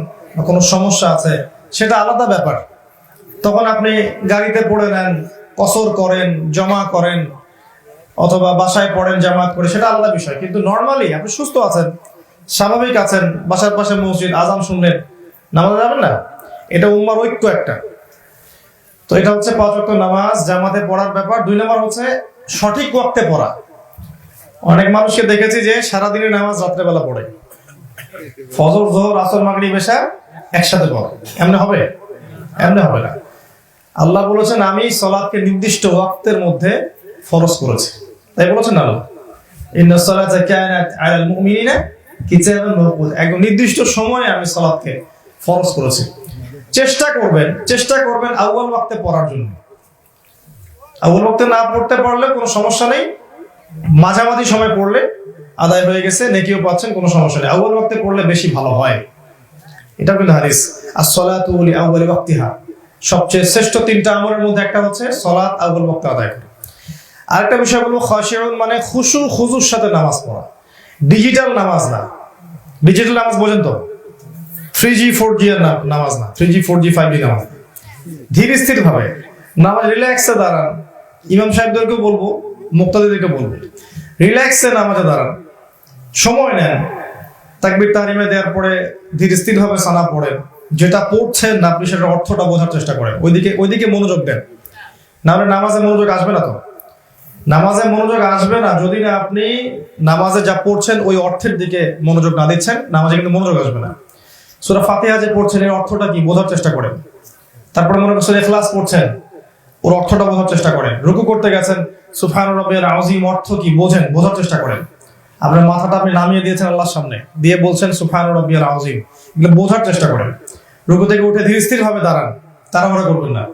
কোনো সমস্যা আছে, সেটা আলাদা ব্যাপার। তখন আপনি গাড়িতে পড়ে নেন, কসর করেন, জমা করেন, অথবা বাসায় পড়েন জামাত করে, সেটা আলাদা বিষয়। কিন্তু নরমালি আপনি সুস্থ আছেন, স্বাভাবিক আছেন, বাসার পাশে মসজিদ, আজান শুনলেন, নামাজ যাবেন না? এটা উম্মার ঐক্য একটা। তো এটা হচ্ছে 5 ওয়াক্ত নামাজ জামাতে পড়ার ব্যাপার। 2 নাম্বার হচ্ছে সঠিক ওয়াক্তে পড়া। অনেক মানুষকে দেখেছি যে সারাদিনের নামাজ রাত্রেবেলা পড়ে, ফজর, যোহর, আসর, মাগরিব, এশা একসাথে পড়ে। এমনি হবে? এমনি হবে না। আল্লাহ বলেছেন আমি সালাতকে নির্দিষ্ট ওয়াক্তের মধ্যে ফরজ করেছি, তাই বলেছেন আল্লাহ ইন্নাস সালাতা কানাত আলাল মুমিনিনা কিতাবান মাওকুতা। একদম নির্দিষ্ট সময়ে আমি সালাতকে ফরজ করেছি। চেষ্টা করবেন আউয়াল ওয়াক্তে পড়ার জন্য। আউয়াল ওয়াক্তে না পড়তে পারলে কোনো সমস্যা নেই, মাঝামাঝি সময় পড়লে আদায় হয়ে গেছে, নেকিও পাচ্ছেন, কোনো সমস্যা নেই। আউয়াল ওয়াক্তে পড়লে বেশি ভালো হয়, এটা কিন্তু হাদিস। as-salatu li awwali waqtiha, সবচেয়ে শ্রেষ্ঠ 3টা আমলের মধ্যে একটা হচ্ছে সালাত আউয়াল ওয়াক্তে আদায় করা। আরেকটা বিষয় বলবো, খাশিউন মানে খুশু খুজুর সাথে নামাজ পড়া, ডিজিটাল নামাজ না। ডিজিটাল নামাজ বোঝেন তো? 3G 4G এর নামাজ না, 3G 4G 5G নামাজ। ধীর স্থির ভাবে নামাজ, রিল্যাক্সে দাঁড়ান। ইমাম সাহেবদেরকেও বলবো, মুক্তাদিদেরকে বলবো, রিল্যাক্সে নামাজে দাঁড়ান, সময় নেন। তাকবীর তাহরিমে দেওয়ার পরে ধীর স্থির ভাবে সানা পড়েন। যেটা পড়ছেন না আপনি সেটার অর্থটা বোঝার চেষ্টা করেন, ওইদিকে মনোযোগ দেন। না হলে নামাজে মনোযোগ আসবে না। তো নামাজে মনোযোগ আসবে না যদি না আপনি নামাজে যা পড়ছেন ওই অর্থের দিকে মনোযোগ না দিচ্ছেন, নামাজে কিন্তু মনোযোগ আসবে না। সূরা ফাতিহা যে পড়ছেন এর অর্থটা কি বোঝার চেষ্টা করেন। তারপরে মনে করছেন ইখলাস পড়ছেন, ওর অর্থটা বোঝার চেষ্টা করেন। রুকু করতে গেছেন, সুবহান রাব্বিয়াল আযীম অর্থ কি বোঝার চেষ্টা করেন। আপনার মাথাটা আপনি নামিয়ে দিয়েছেন আল্লাহর সামনে, দিয়ে বলছেন সুবহান রাব্বিয়াল আযীম, এগুলো বোঝার চেষ্টা করেন। রুকু থেকে উঠে ধীর স্থির ভাবে দাঁড়ান, তাড়াহুড়া করবেন না।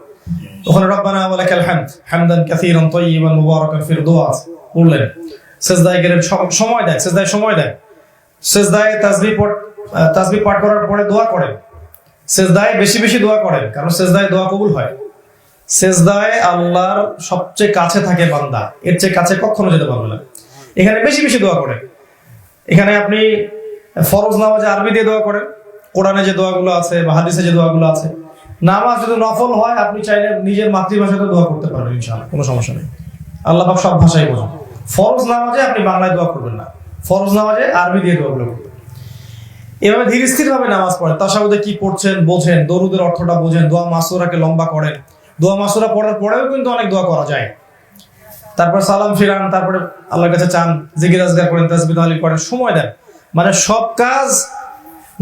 ওখানে রব্বানা ওয়া লাকাল হামদ হামদান কাসীরান তাইয়িবান মুবারাকান ফির দোয়া পড়লেন। সেজদায় গেলেন, সময় দেয়, সেজদায় তাসবিহ পাঠ করার পরে দোয়া করেন, সেজদায় বেশি বেশি দোয়া করেন, কারণ সেজদায় দোয়া কবুল হয়। সেজদায় আল্লাহর সবচেয়ে কাছে থাকে বান্দা, এর চেয়ে কাছে কখনো যেতে পারবে না। এখানে বেশি বেশি দোয়া করেন। এখানে আপনি ফরজ নামাজে আরবি দিয়ে দোয়া করেন, কোরআনে যে দোয়াগুলো আছে বা হাদিসে যে দোয়াগুলো আছে। নামাজ যদি নফল হয়, আপনি চাইলে নিজের মাতৃভাষাতে দোয়া করতে পারবেন, ইনশাআল্লাহ, কোনো সমস্যা নেই। আল্লাহ পাক সব ভাষাই বোঝেন। ফরজ নামাজে আপনি বাংলায় দোয়া করবেন না, ফরজ নামাজে আরবি দিয়ে দোয়াগুলো করবেন। এভাবে ধীর স্থির ভাবে নামাজ পড়েন, তাশাহুদে কি পড়ছেন বোঝেন, দরুদের অর্থটা বোঝেন, দোয়া মাসুরাকে লম্বা করেন। দোয়া মাসুরা পড়ার পরেও কিন্তু অনেক দোয়া করা যায়। তারপর সালাম ফিরান, তারপরে আল্লাহর কাছে চান, জিকির আজগার করেন, তাসবিহ তাহলিল করেন, সময় দেন। মানে সব কাজ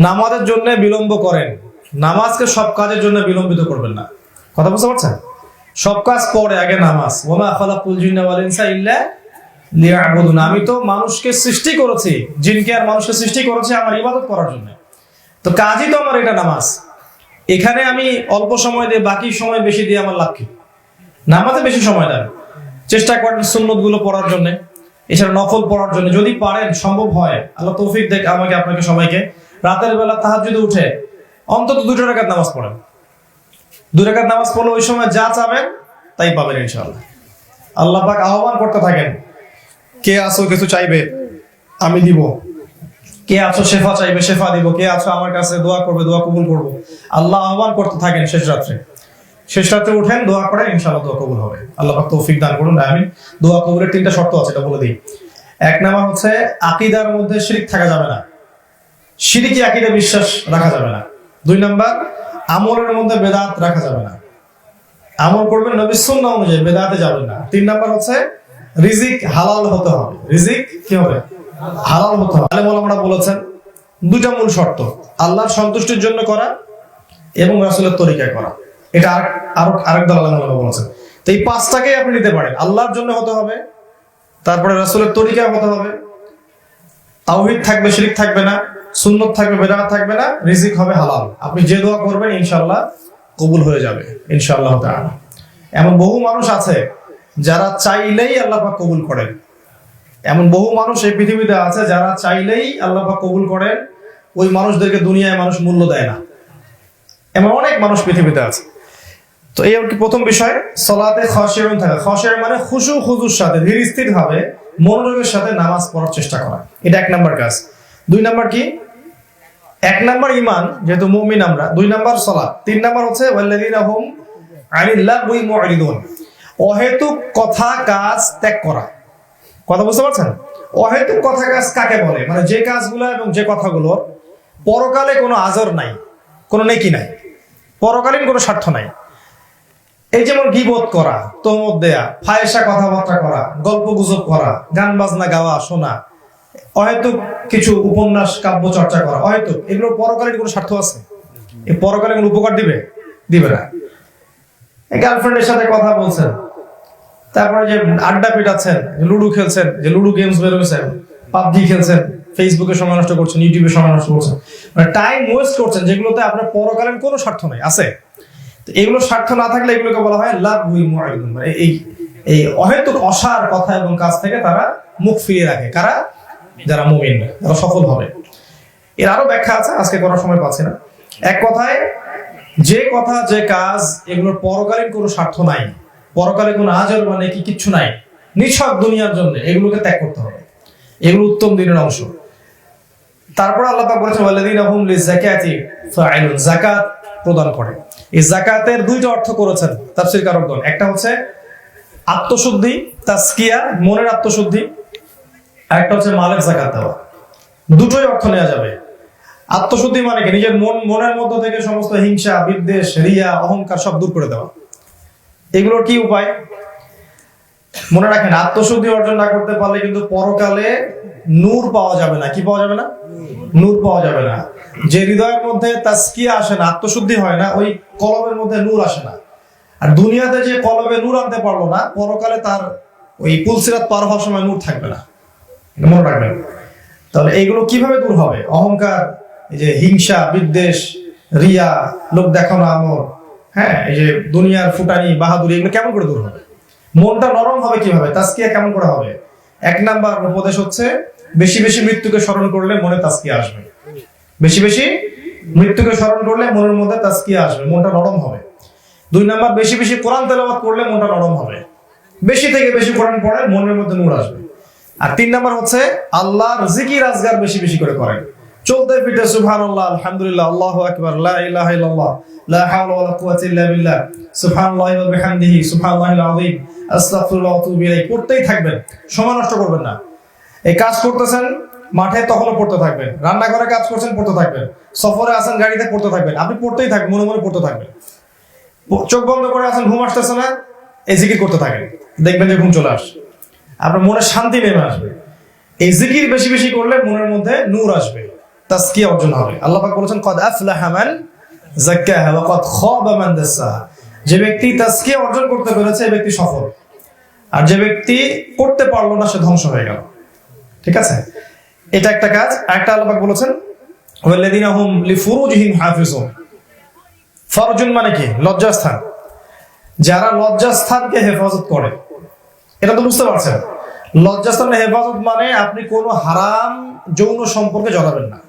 নামাজের জন্য বিলম্ব করেন, নামাজকে সব কাজের জন্য বিলম্বিত করবেন না। কথা বুঝতে পারছেন? সব কাজ পরে, আগে নামাজ। ওয়া মা খালাকুল জিন্না ওয়াল ইনসা ইল্লা লিয়াবুদুন। আমি তো মানুষকে সৃষ্টি করেছি, জিনকে আর মানুষকে সৃষ্টি করেছি আমার ইবাদত করার জন্য। তো কাজই তো আমার এটা নামাজ। এখানে আমি অল্প সময় দিয়ে বাকি সময় বেশি দিয়ে আমার লাভ কি? নামাজে বেশি সময় দেন, চেষ্টা করেন সুন্নত গুলো পড়ার জন্য, এছাড়া নফল পড়ার জন্য যদি পারেন, সম্ভব হয়, আল্লাহ তৌফিক দেখ আমাকে আপনাকে সবাইকে। রাতের বেলা তাহাজ্জুদে উঠে অন্তত 2 রাকাত নামাজ পড়েন। 2 রাকাত নামাজ পড়লে ওই সময় যা চাবেন তাই পাবেন ইনশাআল্লাহ। আল্লাহ পাক আহ্বান করতে থাকেন, কে আছো কিছু চাইবে আমি দিব, কে আছো শেফা চাইবে শেফা দিব, কে আছো আমার কাছে দোয়া করবে দোয়া কবুল করব। আল্লাহ আহ্বান করতে থাকেন। শেষ রাত্রে উঠেন, দোয়া করেন, ইনশাআল্লাহ দোয়া কবুল হবে। আল্লাহ পাক তৌফিক দান করুন, আমিন। দোয়া কবুলের 3টা শর্ত আছে, এটা বলে দিই। 1 নাম্বার হচ্ছে আকীদার মধ্যে শিরক থাকা যাবে না, শিরকি আকীদা বিশ্বাস রাখা যাবে না। 2 নাম্বার আমলের মধ্যে বেদাত রাখা যাবে না, আমল করবেন নবীর সুন্নাহ অনুযায়ী, বেদাতে যাবেন না। 3 নাম্বার হচ্ছে রিজিক হালাল হতে হবে। রিজিক কি হবে? হালাল হতে হবে। আলেম ওলামারা বলেছেন 2টা মূল শর্ত, আল্লাহর সন্তুষ্টির জন্য করা এবং রাসূলের তরিকায় করা। এটা আরেক দল আলেম ওলামা বলেছেন। তো এই 5টাকেই আপনি নিতে পারেন। আল্লাহর জন্য হতে হবে, তারপরে রাসূলের তরিকায় হতে হবে, তাওহীদ থাকবে, শিরক থাকবে না, সুন্নত থাকবে, বেদাত থাকবে না, রিজিক হবে হালাল। আপনি যে দোয়া করবেন ইনশাআল্লাহ কবুল হয়ে যাবে ইনশাআল্লাহ তাআলা। এমন বহু মানুষ আছে যারা চাইলেই আল্লাহ পাক কবুল করেন। এমন বহু মানুষ এই পৃথিবীতে আছে যারা চাইলেই আল্লাহ পাক কবুল করেন, ওই মানুষদেরকে দুনিয়ায় মানুষ মূল্য দেয় না। এমন অনেক মানুষ পৃথিবীতে আছে। তো এই আর কি প্রথম বিষয়, সালাতে খাশিউন থাকা। খাশিউ মানে খুশু খুজুর সাথে, ধীর স্থির ভাবে, মনোযোগের সাথে নামাজ পড়ার চেষ্টা করা। এটা 1 নাম্বার কাজ। 2 নাম্বার কি? 1 নাম্বার ঈমান, যেহেতু মুমিন আমরা। 2 নাম্বার সালাত। 3 নাম্বার হচ্ছে ওয়াল্লাযিনা হুম আনিল লাগwi মুরিদুন, অহেতুক কথা কাজ ত্যাগ করা। কথা বুঝতে পারছেন? অহেতুক কথা কাজ কাকে বলে? মানে যে কাজগুলো এবং যে কথাগুলো পরকালে কোনো আজর নাই, কোনো নেকি নাই, পরকালীন কোনো স্বার্থ নাই। এই যেমন গীবত করা, তহমত দেয়া, ফায়েশা কথাবার্তা করা, গল্প গুজব করা, গান বাজনা গাওয়া শোনা, অহেতুক কিছু উপন্যাস কাব্য চর্চা করা, অহেতুক, এগুলোর পরকালীন কোনো স্বার্থ আছে? এই পরকালে কোনো উপকার দিবে না। গার্লফ্রেন্ডের সাথে কথা বলছেন, তারপরে যে আড্ডা পিটাচ্ছেন, লুডো খেলছেন, যে লুডো গেমস বের হয়েছে, পাবজি খেলছেন, ফেসবুকে সময় নষ্ট করছেন, ইউটিউবে সময় নষ্ট করছেন, মানে টাইম ওয়েস্ট করছেন, যেগুলোতে আপনার পরকালীন কোনো স্বার্থ নাই। আছে? এগুলো স্বার্থ না থাকলে এগুলোকে বলা হয় লাগwi মুরিদুন। এই অহেতুক অসার কথা এবং কাজ থেকে তারা মুখ ফিরিয়ে রাখে। কারা? যারা মুমিন, যারা সফল হবে। এর আরো ব্যাখ্যা আছে, আজকে করার সময় পাচ্ছি না। এক কথায়, যে কথা যে কাজ এগুলোর পরকালীন কোনো স্বার্থ নাই, পরকালে কোনো আজর মানে কি কিচ্ছু নাই, নিছক দুনিয়ার জন্য, এগুলোকে ত্যাগ করতে হবে। এগুলো উত্তম দিনের অংশ। তারপর আল্লাহ পাক বলেছেন ওয়াল্লাযিনা হুম লিযাকাতি ফাঈলুন, যাকাত প্রদান করে। এই যাকাতের 2টা অর্থ করেছেন তাফসীরকারগণ। একটা হচ্ছে আত্মশুদ্ধি, তাজকিয়া, মনের আত্মশুদ্ধি, আর একটা হচ্ছে মালের যাকাত দেওয়া। দুটোই অর্থ নেওয়া যাবে। আত্মশুদ্ধি মানে কি? নিজের মনের মধ্য থেকে সমস্ত হিংসা, বিদ্বেষ, রিয়া, অহংকার সব দূর করে দেওয়া। এগুলোর কি উপায়? মনে রাখেন, আত্মশুদ্ধি অর্জন না করতে পারলে কিন্তু পরকালে নূর পাওয়া যাবে না। কি পাওয়া যাবে না? নূর পাওয়া যাবে না। যে হৃদয়ের মধ্যে তাজকিয়া আসে না, আত্মশুদ্ধি হয় না, ওই কলবের মধ্যে নূর আসে না। আর দুনিয়াতে যে কলবে নূর আনতে পারলো না, পরকালে তার ওই পুলসিরাত পার হওয়ার সময় নূর থাকবে না। মনে রাখবেন। তাহলে এইগুলো কিভাবে দূর হবে? অহংকার, এই যে হিংসা, বিদ্বেষ, রিয়া, লোক দেখানো আমল, হ্যাঁ, এই যে দুনিয়ার ফুটানি, বাহাদুরি, এগুলো কেমন করে দূর হবে? মনটা নরম হবে কিভাবে? তাজকিয়া কেমন করে হবে? এক নাম্বার উপদেশ হচ্ছে বেশি বেশি মৃত্যুকে স্মরণ করলে মনে তাসকিয়া আসবে। বেশি বেশি মৃত্যুকে স্মরণ করলে মনের মধ্যে তাসকিয়া আসবে, মনটা নরম হবে। 2 নাম্বার, বেশি বেশি কোরআন তেলাওয়াত করলে মনটা নরম হবে। বেশি থেকে বেশি কোরআন পড়ে মনের মধ্যে নূর আসবে। আর 3 নাম্বার হচ্ছে আল্লাহর জিকির আজগার বেশি বেশি করে করেন। চলতে ফিরতে সুবহানাল্লাহ, আলহামদুলিল্লাহ, আল্লাহু আকবার, লা ইলাহা ইল্লাল্লাহ, লা হাওলা ওয়ালা কুওয়াতা ইল্লা বিল্লাহ, সুবহানাল্লাহি ওয়া বিহামদিহি, সুবহানাল্লাহিল আযীম, আস্তাগফিরুল্লাহ ওয়া আতুবু ইলাইহি পড়তেই থাকবেন, সময় নষ্ট করবেন না। এই কাজ করতেছেন মাঠে তখনও পড়তে থাকবেন, রান্নাঘরে কাজ করছেন পড়তে থাকবেন, সফরে আছেন গাড়িতে পড়তে থাকবেন, আপনি পড়তেই থাকবেন, মনে মনে পড়তে থাকবেন। চোখ বন্ধ করে আছেন, ঘুম আসতেছে না, এই জিকির করতে থাকেন, দেখবেন যে ঘুম চলে আসে, আপনার মনে শান্তি নেমে আসবে। এই জিকির বেশি বেশি করলে মনের মধ্যে নূর আসবে, তাসকিয়া অর্জন হবে। আল্লাহ পাক বলেছেন কদ আফলাহা মান যাক্কাহা ওয়া কদ খাবা মান দাসসাহা। যে ব্যক্তি তাসকিয়া অর্জন করতে পেরেছে এই ব্যক্তি সফল, আর যে ব্যক্তি করতে পারলো না সে ধ্বংস হয়ে গেল। ঠিক আছে, এটা একটা কাজ। আরেকটা আল্লাহ পাক বলেছেন ওয়াল্লাযিনা হুম লিফুরুজিহিম হাফিজুন। ফরজুন মানে কি? লজ্জাস্থান। যারা লজ্জাস্থানকে হেফাজত করে, এটা তো বুঝতে পারছেন। লজ্জাস্থানের হেফাজত মানে আপনি কোনো হারাম যৌন সম্পর্কে জড়াবেন না,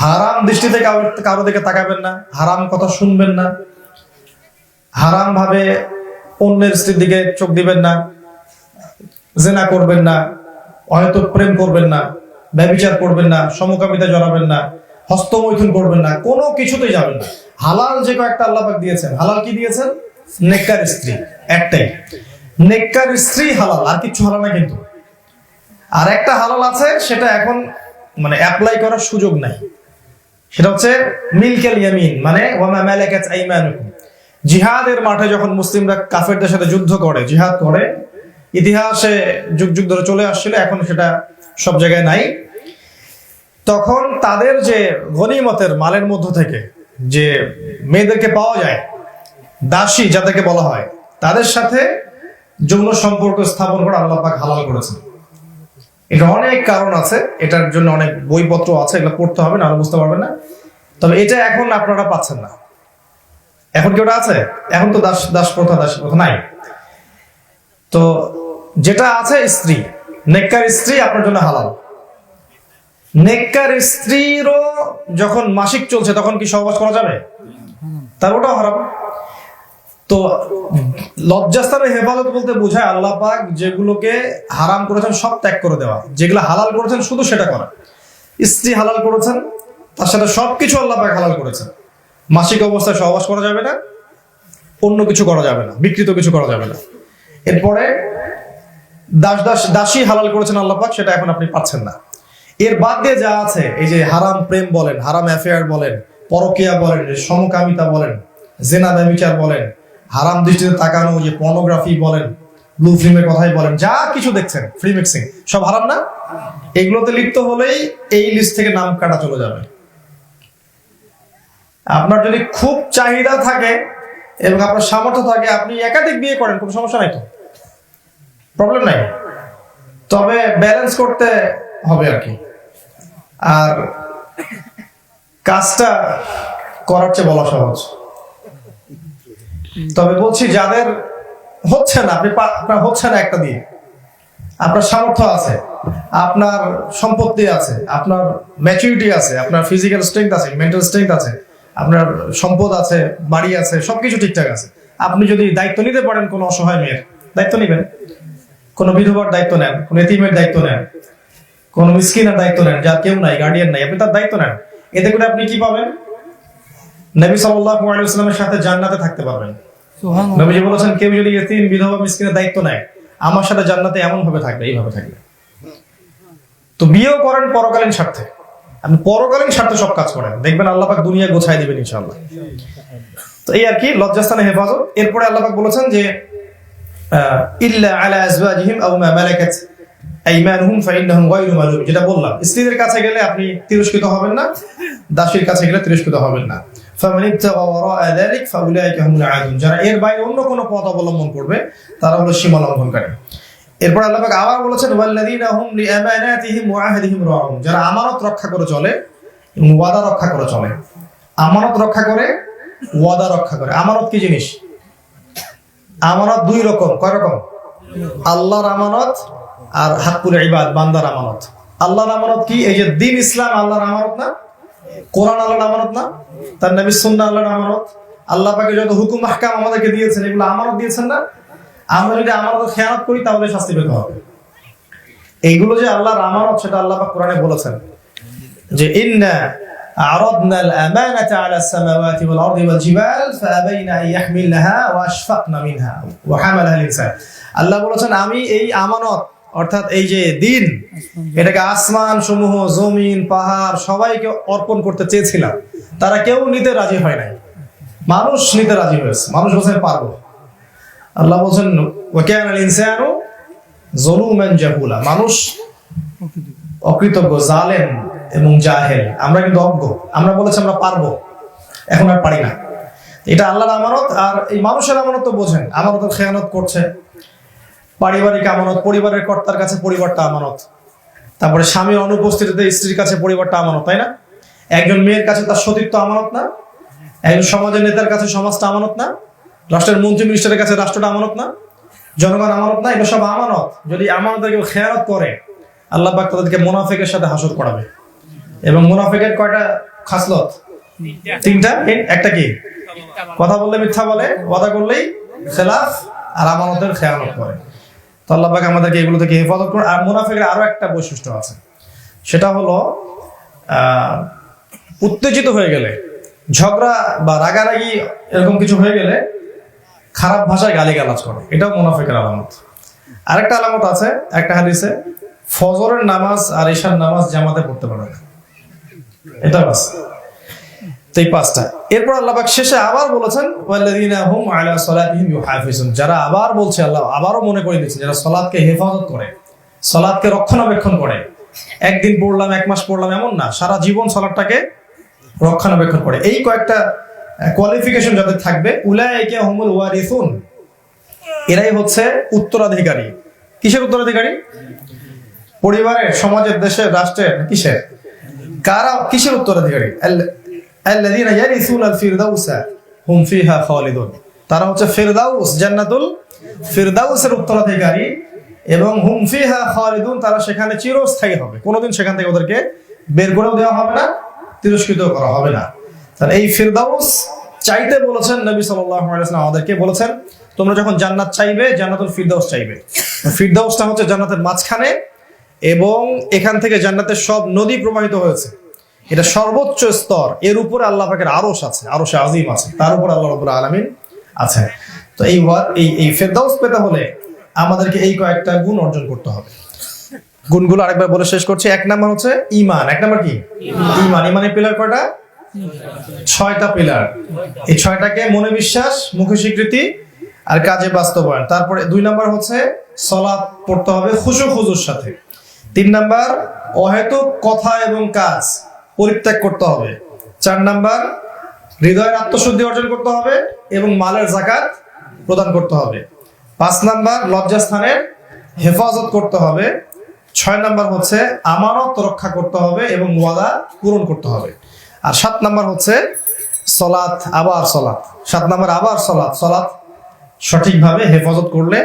হারাম দৃষ্টিতে কারো দিকে তাকাবেন না, হারাম কথা শুনবেন না, হারাম ভাবে অন্যের স্ত্রীর দিকে চোখ দিবেন না, জেনা করবেন না, হয়তো প্রেম করবেন না, ব্যভিচার করবেন না, সমকামিতা জড়াবেন না, হস্তমৈথুন করবেন না, কোনো কিছুতেই যাবেন না। হালাল যে কয়েকটা আল্লাহ পাক দিয়েছেন, হালাল কি দিয়েছেন? নেককার স্ত্রী একটাই, নেককার স্ত্রী হালাল, আর কিছু হালাল না। কিন্তু আর একটা হালাল আছে, সেটা এখন মানে অ্যাপ্লাই করার সুযোগ নাই, সেটা হচ্ছে মিলকাল ইয়ামিন, মানে ওয়া মা মালাকাত আইমানুকুম। জিহাদের মাঠে যখন মুসলিমরা কাফেরদের সাথে যুদ্ধ করে, জিহাদ করে, ইতিহাসে যুগ যুগ ধরে চলে আসছিল, এখন সেটা সব জায়গায় নাই। তখন তাদের যে গনিমতের মালের মধ্য থেকে যে মেয়েদেরকে পাওয়া যায়, দাসী যাদেরকে বলা হয়, তাদের সাথে যৌন সম্পর্ক স্থাপন করা আল্লাহ পাক হালাল করেছেন। এটা অনেক কারণ আছে, এটার জন্য অনেক বইপত্র আছে, এগুলো পড়তে হবে, না বুঝতে পারবেন না। তবে এটা এখন আপনারা পাচ্ছেন না। এখন কি ওটা আছে? এখন তো দাস প্রথা, দাসী প্রথা নাই। তো যেটা আছে স্ত্রী, নেককার স্ত্রী আপনার জন্য হালাল। নেককার স্ত্রীরও যখন মাসিক চলছে তখন কি সহবাস করা যাবে? তার ওটাও হারাম। তো লজ্জাস্থানের হেফাজত বলতে বোঝায় আল্লাহ পাক যেগুলোকে হারাম করেছেন সব ত্যাগ করে দেওয়া, যেগুলো হালাল করেছেন শুধু সেটা করা। স্ত্রী হালাল করেছেন, তার সাথে সবকিছু আল্লাহ পাক হালাল করেছেন। মাসিক অবস্থায় সহবাস করা যাবে না, অন্য কিছু করা যাবে না, বিকৃত কিছু করা যাবে না। এরপরে দাসী হালাল করেছেন আল্লাহ পাক, সেটা এখন আপনি পাচ্ছেন না। এর বাদ দিয়ে যা আছে, এই যে হারাম প্রেম বলেন, হারাম অ্যাফেয়ার বলেন, পরকিয়া বলেন, সমকামিতা বলেন, জেনা ব্যভিচার বলেন, হারাম দৃষ্টিতে তাকানো, যে পর্নোগ্রাফি বলেন, ব্লু ফিল্মের কথাই বলেন, যা কিছু দেখছেন, ফ্রি মিক্সিং, সব হারাম না? এগুলোতে লিপ্ত হলেই এই লিস্ট থেকে নাম কাটা চলে যাবে। আপনার যদি খুব চাহিদা থাকে এবং আপনার সামর্থ্য থাকে, আপনি একাধিক বিয়ে করেন, কোনো সমস্যা নাই, তো প্রবলেম নাই। তবে ব্যালেন্স করতে হবে আর কি। আর কাজটা করার চেয়ে বলা সহজ। তবে বলছি যাদের হচ্ছে না, আপনার হচ্ছে না একটা দিয়ে, আপনার সামর্থ্য আছে, আপনার সম্পত্তি আছে, আপনার ম্যাচুরিটি আছে, আপনার ফিজিক্যাল স্ট্রেংথ আছে, মেন্টাল স্ট্রেংথ আছে, আপনার সম্পদ আছে, বাড়ি আছে, সবকিছু ঠিকঠাক আছে, আপনি যদি দায়িত্ব নিতে পারেন, কোনো অসহায় মেয়ের দায়িত্ব নিবেন, কোনো বিধবার দায়িত্ব নেন, কোনো এতিমের দায়িত্ব নেন, কোন মিসকিনের দায়িত্ব নেন, যার কেউ নাই, গার্ডিয়ান নাই, আপনি তার দায়িত্ব নেন। এতে করে আপনি কি পাবেন? নবী সাল্লাল্লাহু আলাইহি ওয়াসাল্লামের সাথে জান্নাতে থাকতে পারবেন। সুবহানাল্লাহ। নবীজি বলেছেন, কেউ যদি এতিম, বিধবা, মিসকিনের দায়িত্ব নেয়, আমার সাথে জান্নাতে এমন ভাবে থাকবে, এইভাবে থাকবে। তো বিয়েও করেন পরকালীন স্বার্থে, আপনি পরকালীন স্বার্থে সব কাজ করেন, দেখবেন আল্লাহ পাক দুনিয়া গোছায় দিবেন ইনশাআল্লাহ। তো এই আর কি লজ্জাস্থানের হেফাজত। এরপরে আল্লাহ পাক বলেছেন যে ইল্লা আলা আজওয়াজিহিম আও মা মালাকাত আইমানুহুম ফাইন্নাহুম গায়রু মালুম। যেটা বললাম, স্ত্রীদের কাছে গেলে আপনি তিরস্কৃত হবেন না, দাসীর কাছে গেলে তিরস্কৃত হবেন না। ফামান ইবতাগা ওয়ারাআ যালিক ফাউলাইকা হুমুল আদুন। যারা এর বাইরে অন্য কোনো পথ অবলম্বন করবে তারা হলো সীমা লঙ্ঘনকারী। এরপর আল্লাহ পাক আবার বলেছেন ওয়াল্লাযীনা হুম লিআমানাতিহিম ওয়া আহদিহিম রাউন। যারা আমানত রক্ষা করে চলে এবং ওয়াদা রক্ষা করে চলে। আমানত রক্ষা করে, ওয়াদা রক্ষা করে। আমানত কি জিনিস? আমানত দুই রকম। কয় রকম? আল্লাহর আমানত আর হাক্কুল ইবাদ, বান্দার আমানত। আল্লাহর আমানত কি? এই যে দ্বীন ইসলাম আল্লাহর আমানত না? কোরআন আল্লাহর আমানত না? তার নবীর সুন্নাহ আল্লাহর আমানত। আল্লাহ পাকে যত হুকুম আহকাম আমাদেরকে দিয়েছেন এগুলো আমানত দিয়েছেন না? আমরা যদি আমানত খেয়ানত করি তাহলে শাস্তি পেতে হবে। এইগুলো যে আল্লাহর আমানত সেটা আল্লাহ পাক কোরআনে বলেছেন যে ইন্না আরাদনা আল-আমানাতা আলা আস-সামাওয়াতি ওয়াল আরদি ওয়াল জিবাল ফাআবাইনা আন ইয়াহমিলনাহা ওয়া আশফাকনা মিনহা ওয়া হামালাহা আল-ইনসান। আল্লাহ বলেছেন আমি এই আমানত অর্থাৎ এই যে দ্বীন এটাকে আসমান সমূহ, জমিন, পাহাড় সবাইকে অর্পণ করতে চেয়েছিলাম, তারা কেউ নিতে রাজি হয় নাই। মানুষ নিতে রাজি হয়েছে, মানুষ বলছেন পারবো। আল্লাহ বলছেন ওয়া কানা আল-ইনসানু যলুমান জাহুলা, মানুষ অকৃতজ্ঞ, জালেম এবং জাহেল। আমরা কিন্তু অজ্ঞ, আমরা বলেছি আমরা পারবো, এখন আর পারি না। এটা আল্লাহর আমানত। আর এই মানুষের আমানত তো বোঝেন, আমানতের খেয়ানত করছে। পারিবারিক আমানত, পরিবারের কর্তার কাছে পরিবারটা আমানত। তারপরে স্বামীর অনুপস্থিতিতে স্ত্রীর কাছে পরিবারটা আমানত, তাই না? একজন মেয়ের কাছে তার সতীত্ব আমানত না? একজন সমাজের নেতার কাছে সমাজটা আমানত না? রাষ্ট্রের মন্ত্রী মিনিস্টারের কাছে রাষ্ট্রটা আমানত না? জনগণ আমানত না? এটা সব আমানত। যদি আমানতের কেউ খেয়ানত করে আল্লাহ পাক তাদেরকে মুনাফিকের সাথে হাসর করাবে। এবং মুনাফিকের কয়টা খাসলত? তিনটা। একটা কি? কথা বললে মিথ্যা বলে, ওয়াদা করলেই খেলাফ, আর আমানতের খেয়ানত করে। তো আল্লাহ পাক আমাদেরকে এগুলো থেকে হেফাজত করুন। আর মুনাফিকের আরো একটা বৈশিষ্ট্য আছে, সেটা হলো উত্তেজিত হয়ে গেলে, ঝগড়া বা রাগারাগি এরকম কিছু হয়ে গেলে খারাপ ভাষায় গালিগালাজ করে, এটাও মুনাফিকের আলামত। আরেকটা আলামত আছে, একটা হাদিসে ফজরের নামাজ আর ঈশার নামাজ জামাতে পড়তে পারে না, এটা বাস। তো এই পাঁচটা। এরপর আল্লাহ পাক শেষে আবার বলেছেন ওয়াল্লাযীনা হুম আলা সালাতিহিম ইউহাফিজুন, যারা আবার বলছে, আল্লাহ আবারও মনে করে দিচ্ছেন, যারা সালাতকে হেফাজত করে, সালাতকে রক্ষণাবেক্ষণ করে। একদিন পড়লাম, এক মাস পড়লাম এমন না, সারা জীবন সালাতটাকে রক্ষণাবেক্ষণ করে। এই কয়েকটা কোয়ালিফিকেশন যাদের থাকবে, উলাইকা হুমুল ওয়ারিসুন, এরাই হচ্ছে উত্তরাধিকারী। কিসের উত্তরাধিকারী? পরিবারের, সমাজের, দেশের, রাষ্ট্রের, কিসের? কারা কিসের উত্তরাধিকারী? আল্লাযীনা ইয়ারিসুনাল ফিরদাউসা হুম ফিহা খালিদুন, তারা হচ্ছে ফিরদাউস, জান্নাতুল ফিরদাউসের উত্তরাধিকারী। এবং হুম ফিহা খালিদুন, তারা সেখানে চিরস্থায়ী হবে, কোনোদিন সেখান থেকে ওদেরকে বের করেও দেওয়া হবে না, তিরস্কৃত করা হবে না। তাহলে এই ফিরদাউস চাইতে বলেছেন নবী সাল্লাল্লাহু আলাইহি ওয়াসাল্লাম, আমাদেরকে বলেছেন তোমরা যখন জান্নাত চাইবে জান্নাতুল ফিরদাউস চাইবে। ফিরদাউসটা হচ্ছে জান্নাতের মাঝখানে, এবং এখান থেকে জান্নাতের সব নদী প্রবাহিত হয়েছে। এটা সর্বোচ্চ স্তর, এর উপরে আল্লাহ পাকের আরশ আছে, আরশে আজিম আছে, তার উপর আল্লাহ রাব্বুল আলামিন আছে। তো এই ফিরদাউস পেতে হলে আমাদেরকে এই কয়েকটা গুণ অর্জন করতে হবে। গুণগুলো আরেকবার বলে শেষ করছি। এক নাম্বার হচ্ছে ঈমান। এক নাম্বার কি? ঈমান। ঈমানের পিলার কয়টা? 6টা পিলার। এই 6টাকে মনে বিশ্বাস, মুখে স্বীকৃতি আর কাজে বাস্তবায়ন। তারপরে 2 নাম্বার হচ্ছে সালাত পড়তে হবে খুশুর সাথে। 3 নাম্বার অহেতুক কথা এবং কাজ পরিত্যাগ করতে হবে। 4 নাম্বার হৃদয়ের আত্মশুদ্ধি অর্জন করতে হবে এবং মালের যাকাত প্রদান করতে হবে। 5 নাম্বার লজ্জাস্থানের হেফাজত করতে হবে। 6 নাম্বার হচ্ছে আমানত রক্ষা করতে হবে এবং ওয়াদা পূরণ করতে হবে। আর 7 নাম্বার হচ্ছে সালাত, আবার সালাত। 7 নাম্বার আবার সালাত। সালাত সঠিকভাবে হেফাজত করলে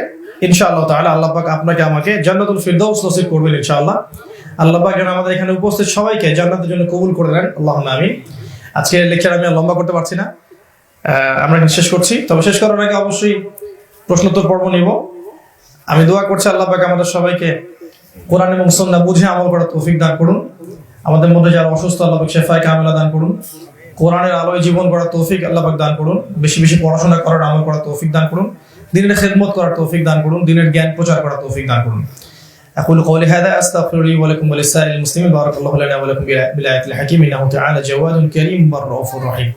ইনশাআল্লাহ তাআলা আল্লাহ পাক আপনাকে আমাকে জান্নাতুল ফিরদাউস নসিব করবেন ইনশাআল্লাহ। আল্লাহ পাক যেন আমাদের এখানে উপস্থিত সবাইকে জান্নাতের জন্য কবুল করে নেন, আল্লাহুম্মা আমিন। আজকে লেকচার আমি আর লম্বা করতে পারছি না, আমরা এখানে শেষ করছি। তবে শেষ করার আগে অবশ্যই প্রশ্নোত্তর পর্ব নিব। আমি দোয়া করছি আল্লাহ পাক আমাদের সবাইকে কোরআন এবং সুন্নাহ বুঝে আমল করার তৌফিক দান করুন। আমাদের মধ্যে যারা অসুস্থ আল্লাহ পাক শিফায়ে কামিলা দান করুন। কোরআনের আলোয় জীবন গড়ার তৌফিক আল্লাহ পাক দান করুন। বেশি বেশি পড়াশোনা করার, আমল করার তৌফিক দান করুন। দ্বীনের খিদমত করার তৌফিক দান করুন। দ্বীনের জ্ঞান প্রচার করার তৌফিক দান করুন। أقول قولي هذا أستغفر لي ولكم ولسائر المسلمين. بارك الله لنا ولكم بالآيات الحكيم إنه تعالى جواد كريم رؤوف رحيم.